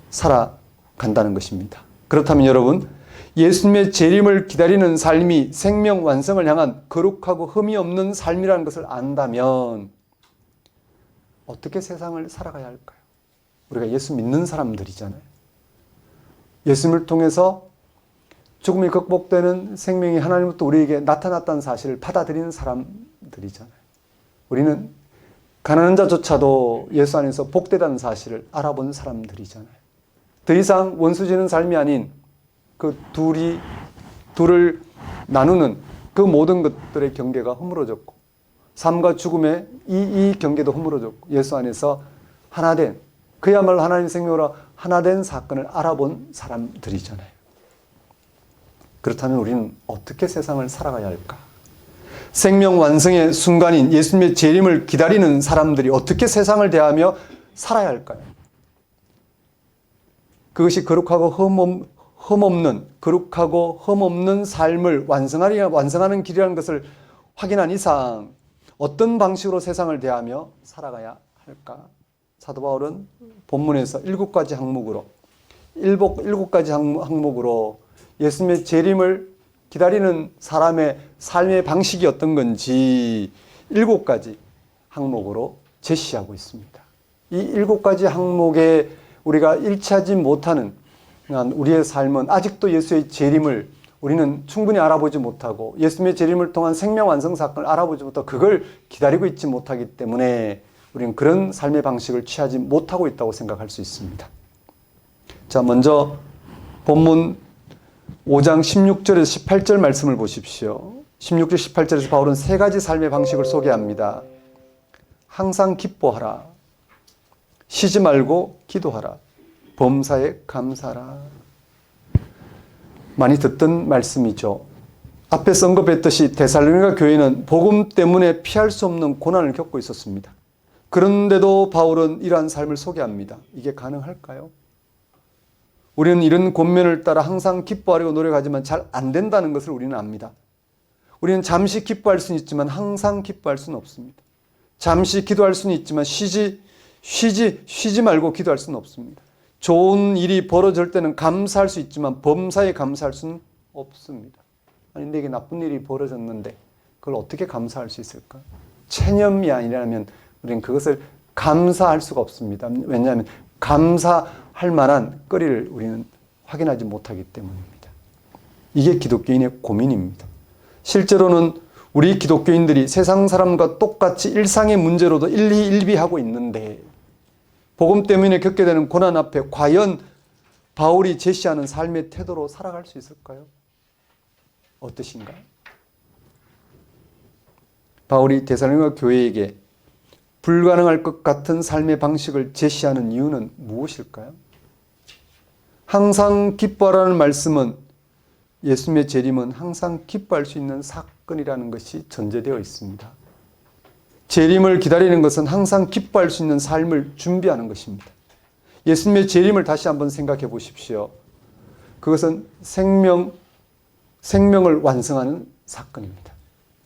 살아간다는 것입니다. 그렇다면 여러분, 예수님의 재림을 기다리는 삶이 생명 완성을 향한 거룩하고 흠이 없는 삶이라는 것을 안다면 어떻게 세상을 살아가야 할까요? 우리가 예수 믿는 사람들이잖아요. 예수님을 통해서 죽음이 극복되는 생명이 하나님부터 우리에게 나타났다는 사실을 받아들이는 사람들이잖아요. 우리는 가난한 자조차도 예수 안에서 복되다는 사실을 알아본 사람들이잖아요. 더 이상 원수 지는 삶이 아닌 그 둘을 나누는 그 모든 것들의 경계가 허물어졌고 삶과 죽음의 이 경계도 허물어졌고 예수 안에서 하나된, 그야말로 하나님의 생명으로 하나된 사건을 알아본 사람들이잖아요. 그렇다면 우리는 어떻게 세상을 살아가야 할까? 생명 완성의 순간인 예수님의 재림을 기다리는 사람들이 어떻게 세상을 대하며 살아야 할까요? 그것이 거룩하고 흠없는 삶을 완성하는 길이라는 것을 확인한 이상 어떤 방식으로 세상을 대하며 살아가야 할까? 사도 바울은 본문에서 7가지 항목으로 예수님의 재림을 기다리는 사람의 삶의 방식이 어떤 건지 7가지 항목으로 제시하고 있습니다. 이 7가지 항목에 우리가 일치하지 못하는 우리의 삶은 아직도 예수의 재림을 우리는 충분히 알아보지 못하고 예수님의 재림을 통한 생명 완성 사건을 알아보지 못하고 그걸 기다리고 있지 못하기 때문에 우리는 그런 삶의 방식을 취하지 못하고 있다고 생각할 수 있습니다. 자, 먼저 본문 5장 16절에서 18절 말씀을 보십시오. 16절 18절에서 바울은 세 가지 삶의 방식을 소개합니다. 항상 기뻐하라. 쉬지 말고 기도하라. 범사에 감사하라. 많이 듣던 말씀이죠. 앞에서 언급했듯이 데살로니가 교회는 복음 때문에 피할 수 없는 고난을 겪고 있었습니다. 그런데도 바울은 이러한 삶을 소개합니다. 이게 가능할까요? 우리는 이런 권면을 따라 항상 기뻐하려고 노력하지만 잘 안 된다는 것을 우리는 압니다. 우리는 잠시 기뻐할 수는 있지만 항상 기뻐할 수는 없습니다. 잠시 기도할 수는 있지만 쉬지 말고 기도할 수는 없습니다. 좋은 일이 벌어질 때는 감사할 수 있지만 범사에 감사할 수는 없습니다. 아니, 내게 나쁜 일이 벌어졌는데 그걸 어떻게 감사할 수 있을까? 체념이 아니라면 우리는 그것을 감사할 수가 없습니다. 왜냐하면 감사할 만한 거리를 우리는 확인하지 못하기 때문입니다. 이게 기독교인의 고민입니다. 실제로는 우리 기독교인들이 세상 사람과 똑같이 일상의 문제로도 일희일비하고 있는데 복음 때문에 겪게 되는 고난 앞에 과연 바울이 제시하는 삶의 태도로 살아갈 수 있을까요? 어떠신가요? 바울이 데살로니가 교회에게 불가능할 것 같은 삶의 방식을 제시하는 이유는 무엇일까요? 항상 기뻐하라는 말씀은 예수님의 재림은 항상 기뻐할 수 있는 사건이라는 것이 전제되어 있습니다. 재림을 기다리는 것은 항상 기뻐할 수 있는 삶을 준비하는 것입니다. 예수님의 재림을 다시 한번 생각해 보십시오. 그것은 생명을 완성하는 사건입니다.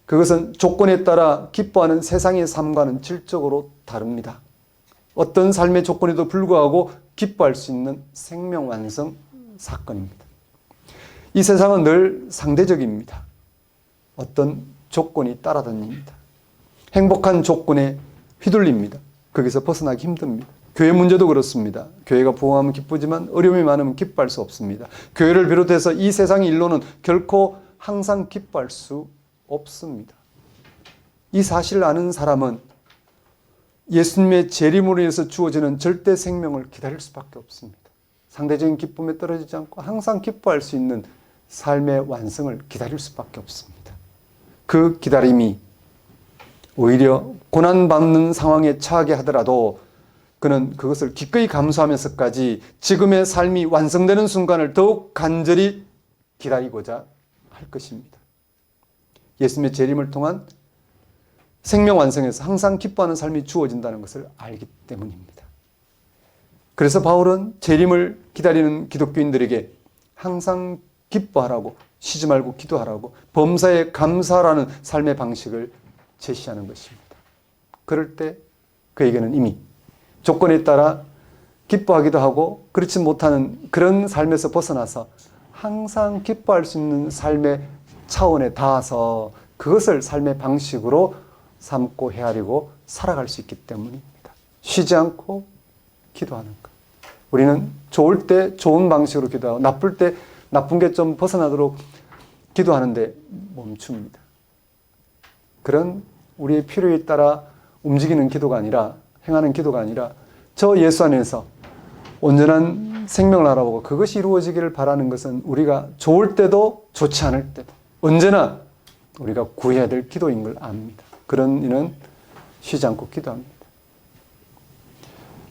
그것은 조건에 따라 기뻐하는 세상의 삶과는 질적으로 다릅니다. 어떤 삶의 조건에도 불구하고 기뻐할 수 있는 생명 완성 사건입니다. 이 세상은 늘 상대적입니다. 어떤 조건이 따라다닙니다. 행복한 조건에 휘둘립니다. 거기서 벗어나기 힘듭니다. 교회 문제도 그렇습니다. 교회가 부흥하면 기쁘지만 어려움이 많으면 기뻐할 수 없습니다. 교회를 비롯해서 이 세상의 일로는 결코 항상 기뻐할 수 없습니다. 이 사실을 아는 사람은 예수님의 재림으로 인해서 주어지는 절대 생명을 기다릴 수밖에 없습니다. 상대적인 기쁨에 떨어지지 않고 항상 기뻐할 수 있는 삶의 완성을 기다릴 수밖에 없습니다. 그 기다림이 오히려 고난받는 상황에 처하게 하더라도 그는 그것을 기꺼이 감수하면서까지 지금의 삶이 완성되는 순간을 더욱 간절히 기다리고자 할 것입니다. 예수님의 재림을 통한 생명 완성에서 항상 기뻐하는 삶이 주어진다는 것을 알기 때문입니다. 그래서 바울은 재림을 기다리는 기독교인들에게 항상 기뻐하라고, 쉬지 말고 기도하라고, 범사에 감사하라는 삶의 방식을 제시하는 것입니다. 그럴 때 그에게는 이미 조건에 따라 기뻐하기도 하고 그렇지 못하는 그런 삶에서 벗어나서 항상 기뻐할 수 있는 삶의 차원에 닿아서 그것을 삶의 방식으로 삼고 헤아리고 살아갈 수 있기 때문입니다. 쉬지 않고 기도하는 것. 우리는 좋을 때 좋은 방식으로 기도하고 나쁠 때 나쁜 게 좀 벗어나도록 기도하는데 멈춥니다. 그런 우리의 필요에 따라 움직이는 기도가 아니라, 행하는 기도가 아니라 저 예수 안에서 온전한 생명을 알아보고 그것이 이루어지기를 바라는 것은 우리가 좋을 때도 좋지 않을 때도 언제나 우리가 구해야 될 기도인 걸 압니다. 그런 이는 쉬지 않고 기도합니다.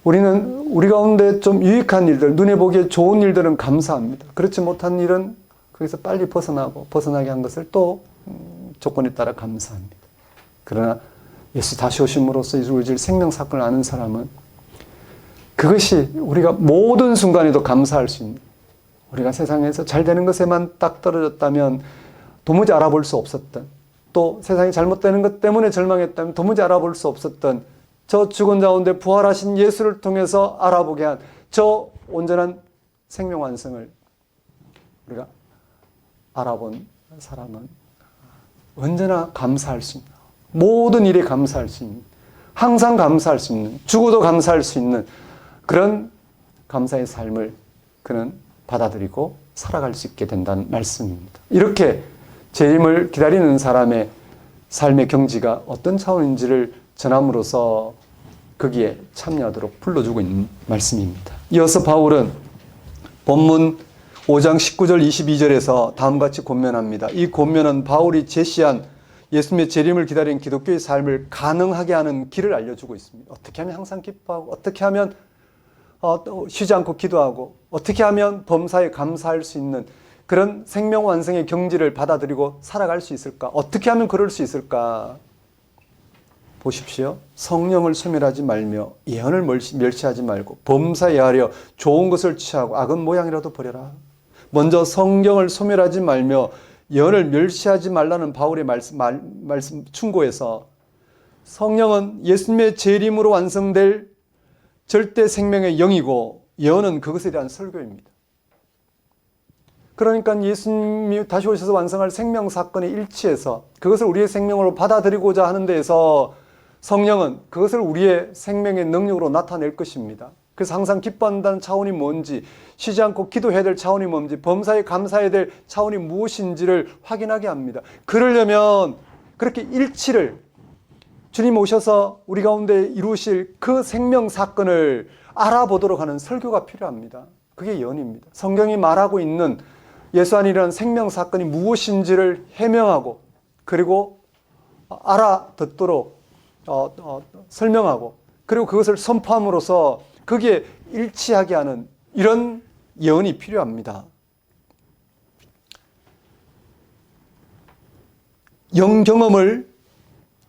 우리는 우리 가운데 좀 유익한 일들, 눈에 보기에 좋은 일들은 감사합니다. 그렇지 못한 일은 거기서 빨리 벗어나게 한 것을 또 조건에 따라 감사합니다. 그러나 예수 다시 오심으로써 이루어질 생명 사건을 아는 사람은 그것이 우리가 모든 순간에도 감사할 수 있는, 우리가 세상에서 잘 되는 것에만 딱 떨어졌다면 도무지 알아볼 수 없었던, 또 세상이 잘못되는 것 때문에 절망했다면 도무지 알아볼 수 없었던 저 죽은 자 가운데 부활하신 예수를 통해서 알아보게 한 저 온전한 생명 완성을 우리가 알아본 사람은 언제나 감사할 수 있는, 모든 일에 감사할 수 있는, 항상 감사할 수 있는, 죽어도 감사할 수 있는 그런 감사의 삶을 그는 받아들이고 살아갈 수 있게 된다는 말씀입니다. 이렇게 재림을 기다리는 사람의 삶의 경지가 어떤 차원인지를 전함으로써 거기에 참여하도록 불러주고 있는 말씀입니다. 이어서 바울은 본문 5장 19절 22절에서 다음과 같이 권면합니다. 이 권면은 바울이 제시한 예수님의 재림을 기다리는 기독교의 삶을 가능하게 하는 길을 알려주고 있습니다. 어떻게 하면 항상 기뻐하고, 어떻게 하면 쉬지 않고 기도하고, 어떻게 하면 범사에 감사할 수 있는 그런 생명 완성의 경지를 받아들이고 살아갈 수 있을까? 어떻게 하면 그럴 수 있을까? 보십시오. 성령을 소멸하지 말며 예언을 멸시하지 말고 범사에 하려 좋은 것을 취하고 악은 모양이라도 버려라. 먼저 성경을 소멸하지 말며 예언을 멸시하지 말라는 바울의 말씀 충고에서 성령은 예수님의 재림으로 완성될 절대 생명의 영이고 예언은 그것에 대한 설교입니다. 그러니까 예수님이 다시 오셔서 완성할 생명 사건에 일치해서 그것을 우리의 생명으로 받아들이고자 하는 데에서 성령은 그것을 우리의 생명의 능력으로 나타낼 것입니다. 그래서 항상 기뻐한다는 차원이 뭔지, 쉬지 않고 기도해야 될 차원이 뭔지, 범사에 감사해야 될 차원이 무엇인지를 확인하게 합니다. 그러려면 그렇게 일치를 주님 오셔서 우리 가운데 이루실 그 생명 사건을 알아보도록 하는 설교가 필요합니다. 그게 예언입니다. 성경이 말하고 있는 예수 안에 일어난 생명 사건이 무엇인지를 해명하고 그리고 알아듣도록 설명하고 그리고 그것을 선포함으로써 거기에 일치하게 하는 이런 예언이 필요합니다. 영경험을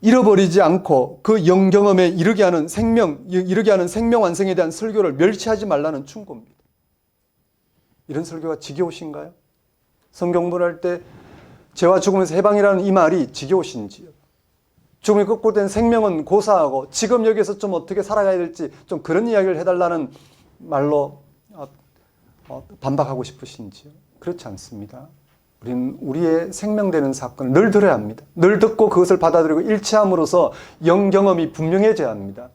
잃어버리지 않고 그 영경험에 이르게 하는 생명 완성에 대한 설교를 멸시하지 말라는 충고입니다. 이런 설교가 지겨우신가요? 성경 공부할 때 죄와 죽음에서 해방이라는 이 말이 지겨우신지요? 죽음이 거꾸로 된 생명은 고사하고 지금 여기서 좀 어떻게 살아가야 될지 좀 그런 이야기를 해달라는 말로 반박하고 싶으신지요? 그렇지 않습니다. 우리는 우리의 생명되는 사건을 늘 들어야 합니다. 늘 듣고 그것을 받아들이고 일치함으로써 영경험이 분명해져야 합니다.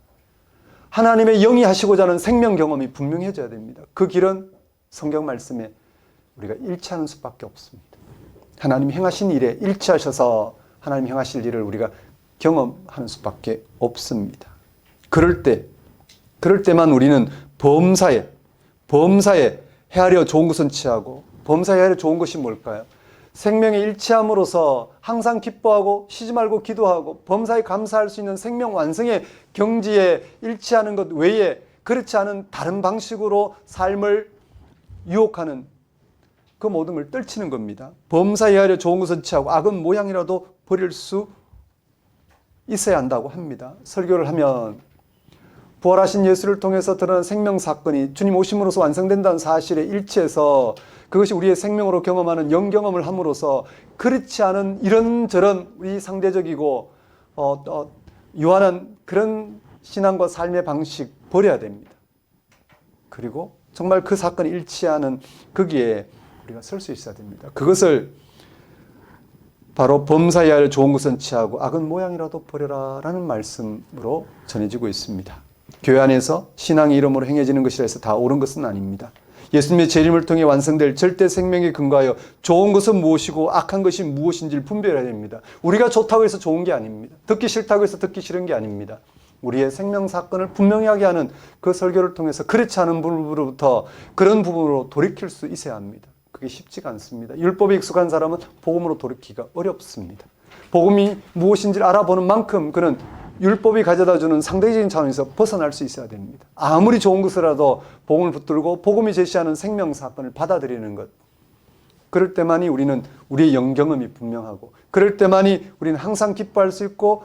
하나님의 영이 하시고자 하는 생명 경험이 분명해져야 됩니다. 그 길은 성경 말씀에 우리가 일치하는 수밖에 없습니다. 하나님 행하신 일에 일치하셔서 하나님 행하실 일을 우리가 경험하는 수밖에 없습니다. 그럴 때만 우리는 범사에 헤아려 좋은 것은 취하고 범사에 헤아려 좋은 것이 뭘까요? 생명에 일치함으로써 항상 기뻐하고 쉬지 말고 기도하고 범사에 감사할 수 있는 생명 완성의 경지에 일치하는 것 외에 그렇지 않은 다른 방식으로 삶을 유혹하는 그 모든 걸 떨치는 겁니다. 범사에 헤아려 좋은 것은 취하고 악은 모양이라도 버릴 수 있어야 한다고 합니다. 설교를 하면 부활하신 예수를 통해서 드러난 생명 사건이 주님 오심으로써 완성된다는 사실에 일치해서 그것이 우리의 생명으로 경험하는 영경험을 함으로써 그렇지 않은 이런저런 우리 상대적이고 유한한 그런 신앙과 삶의 방식 버려야 됩니다. 그리고 정말 그 사건이 일치하는 거기에 우리가 설 수 있어야 됩니다. 그것을 바로 범사에 하여 좋은 것은 취하고 악은 모양이라도 버려라 라는 말씀으로 전해지고 있습니다. 교회 안에서 신앙의 이름으로 행해지는 것이라 해서 다 옳은 것은 아닙니다. 예수님의 재림을 통해 완성될 절대 생명에 근거하여 좋은 것은 무엇이고 악한 것이 무엇인지를 분별해야 됩니다. 우리가 좋다고 해서 좋은 게 아닙니다. 듣기 싫다고 해서 듣기 싫은 게 아닙니다. 우리의 생명 사건을 분명하게 하는 그 설교를 통해서 그렇지 않은 부분으로부터 그런 부분으로 돌이킬 수 있어야 합니다. 그게 쉽지가 않습니다. 율법에 익숙한 사람은 복음으로 돌이키기가 어렵습니다. 복음이 무엇인지를 알아보는 만큼 그는 율법이 가져다주는 상대적인 차원에서 벗어날 수 있어야 됩니다. 아무리 좋은 것이라도 복음을 붙들고 복음이 제시하는 생명 사건을 받아들이는 것. 그럴 때만이 우리는 우리의 영경험이 분명하고 그럴 때만이 우리는 항상 기뻐할 수 있고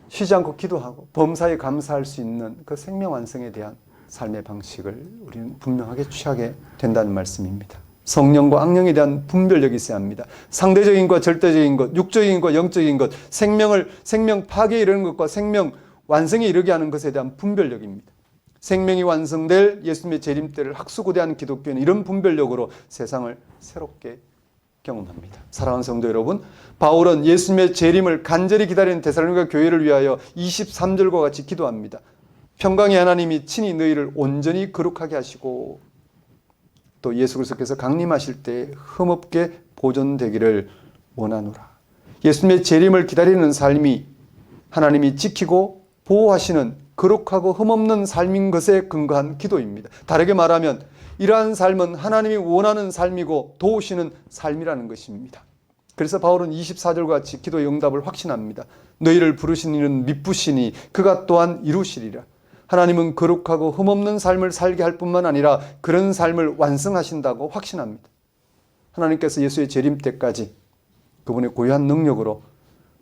쉬지 않고 기도하고 범사에 감사할 수 있는 그 생명 완성에 대한 삶의 방식을 우리는 분명하게 취하게 된다는 말씀입니다. 성령과 악령에 대한 분별력이 있어야 합니다. 상대적인 것과 절대적인 것, 육적인 것과 영적인 것, 생명 파괴에 이르는 것과 생명 완성에 이르게 하는 것에 대한 분별력입니다. 생명이 완성될 예수님의 재림 때를 학수고대하는 기독교는 이런 분별력으로 세상을 새롭게 경험합니다. 사랑하는 성도 여러분, 바울은 예수님의 재림을 간절히 기다리는 데살로니가 교회를 위하여 23절과 같이 기도합니다. 평강의 하나님이 친히 너희를 온전히 거룩하게 하시고 또 예수 그리스도께서 강림하실 때 흠없게 보존되기를 원하노라. 예수님의 재림을 기다리는 삶이 하나님이 지키고 보호하시는 거룩하고 흠없는 삶인 것에 근거한 기도입니다. 다르게 말하면 이러한 삶은 하나님이 원하는 삶이고 도우시는 삶이라는 것입니다. 그래서 바울은 24절과 같이 기도의 응답을 확신합니다. 너희를 부르신 이는 미쁘시니 그가 또한 이루시리라. 하나님은 거룩하고 흠없는 삶을 살게 할 뿐만 아니라 그런 삶을 완성하신다고 확신합니다. 하나님께서 예수의 재림 때까지 그분의 고유한 능력으로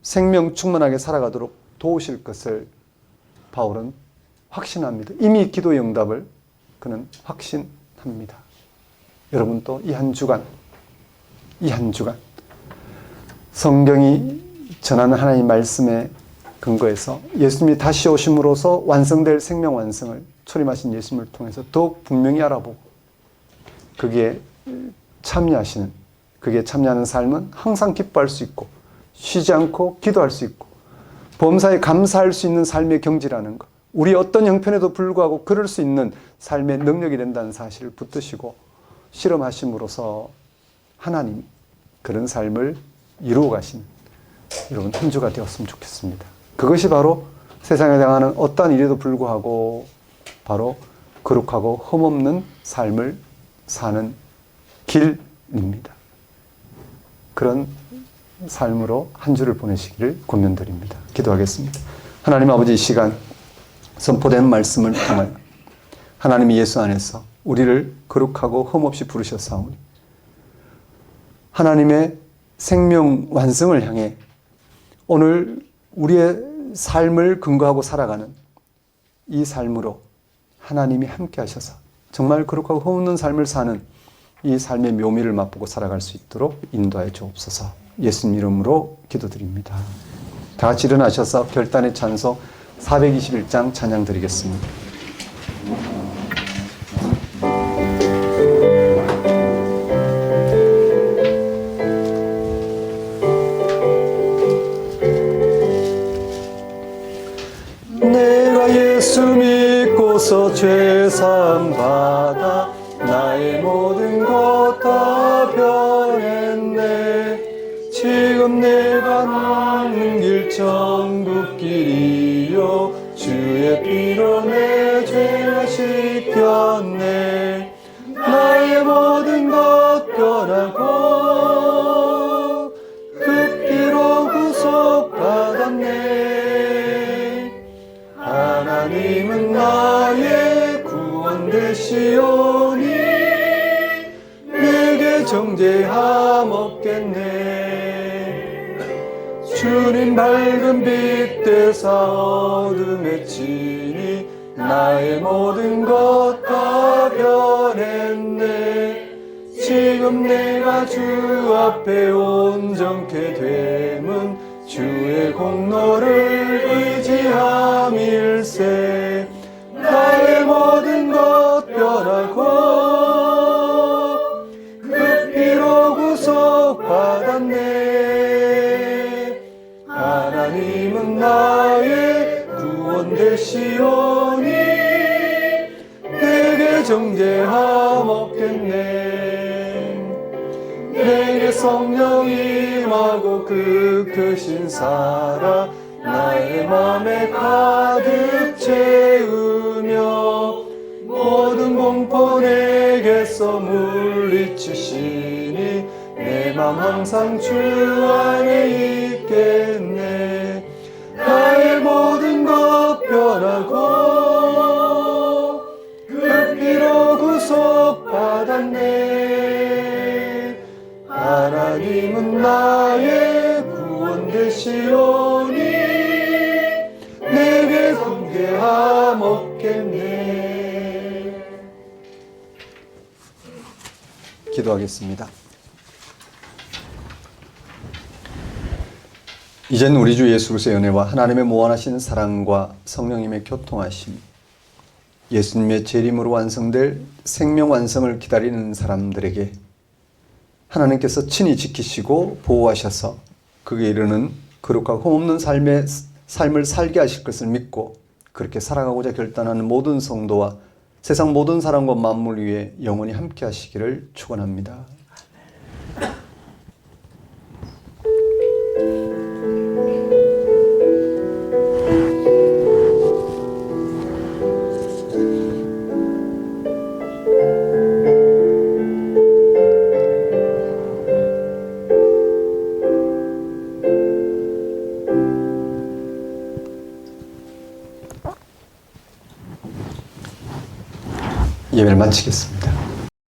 생명 충만하게 살아가도록 도우실 것을 바울은 확신합니다. 이미 기도의 응답을 그는 확신합니다. 여러분도 이 한 주간 성경이 전하는 하나님의 말씀에 근거해서 예수님이 다시 오심으로써 완성될 생명 완성을 초림하신 예수님을 통해서 더욱 분명히 알아보고 거기에 참여하시는, 거기에 참여하는 삶은 항상 기뻐할 수 있고 쉬지 않고 기도할 수 있고 범사에 감사할 수 있는 삶의 경지라는 것, 우리 어떤 형편에도 불구하고 그럴 수 있는 삶의 능력이 된다는 사실을 붙드시고 실험하심으로써 하나님이 그런 삶을 이루어 가신 여러분 한 주가 되었으면 좋겠습니다. 그것이 바로 세상에 당하는 어떠한 일에도 불구하고 바로 거룩하고 흠없는 삶을 사는 길입니다. 그런 삶으로 한 주를 보내시기를 권면드립니다. 기도하겠습니다. 하나님 아버지, 이 시간 선포된 말씀을 통하여 하나님이 예수 안에서 우리를 거룩하고 흠없이 부르셨사오니 하나님의 생명 완성을 향해 오늘 우리의 삶을 근거하고 살아가는 이 삶으로 하나님이 함께 하셔서 정말 거룩하고 흠없는 삶을 사는 이 삶의 묘미를 맛보고 살아갈 수 있도록 인도하여 주옵소서. 예수님 이름으로 기도드립니다. 다 같이 일어나셔서 결단의 찬송 421장 찬양 드리겠습니다. 내가 예수 믿고서 죄사함 받아 나의 모든 것 다 변했네. 지금 내가 가는 길 천국길이요 주의 피로 내 죄를 씻겼네. 나의 모든 것 변하고 그 피로 구속받았네. 하나님은 나의 구원 되시오니 내게 정죄함 없겠네. 주님 밝은 빛 되사 어둠에 치니 나의 모든 것 다 변했네. 지금 내가 주 앞에 온전케 됨은 주의 공로를 의지함일세. 나의 모든 것 변하고 그 피로 구속받았네. 하나님은 나의 구원 되시오니 내게 정죄함 없겠네. 내게 성령 임하고 그 크신 사랑 나의 맘에 가득 채우며 모든 공포 내게서 물리치시니 내 맘 항상 주 안에 있겠네. 나의 모든 것 변하고 그 피로 구속받았네. 하나님은 나의 구원 되시오니 내게 관계함 없겠네. 기도하겠습니다. 이젠 우리 주 예수 그리스도의 은혜와 하나님의 무한하신 사랑과 성령님의 교통하심, 예수님의 재림으로 완성될 생명 완성을 기다리는 사람들에게 하나님께서 친히 지키시고 보호하셔서 그에 이르는 거룩하고 흠없는 삶을 살게 하실 것을 믿고 그렇게 살아가고자 결단하는 모든 성도와 세상 모든 사람과 만물 위에 영원히 함께 하시기를 축원합니다. 예배를 마치겠습니다.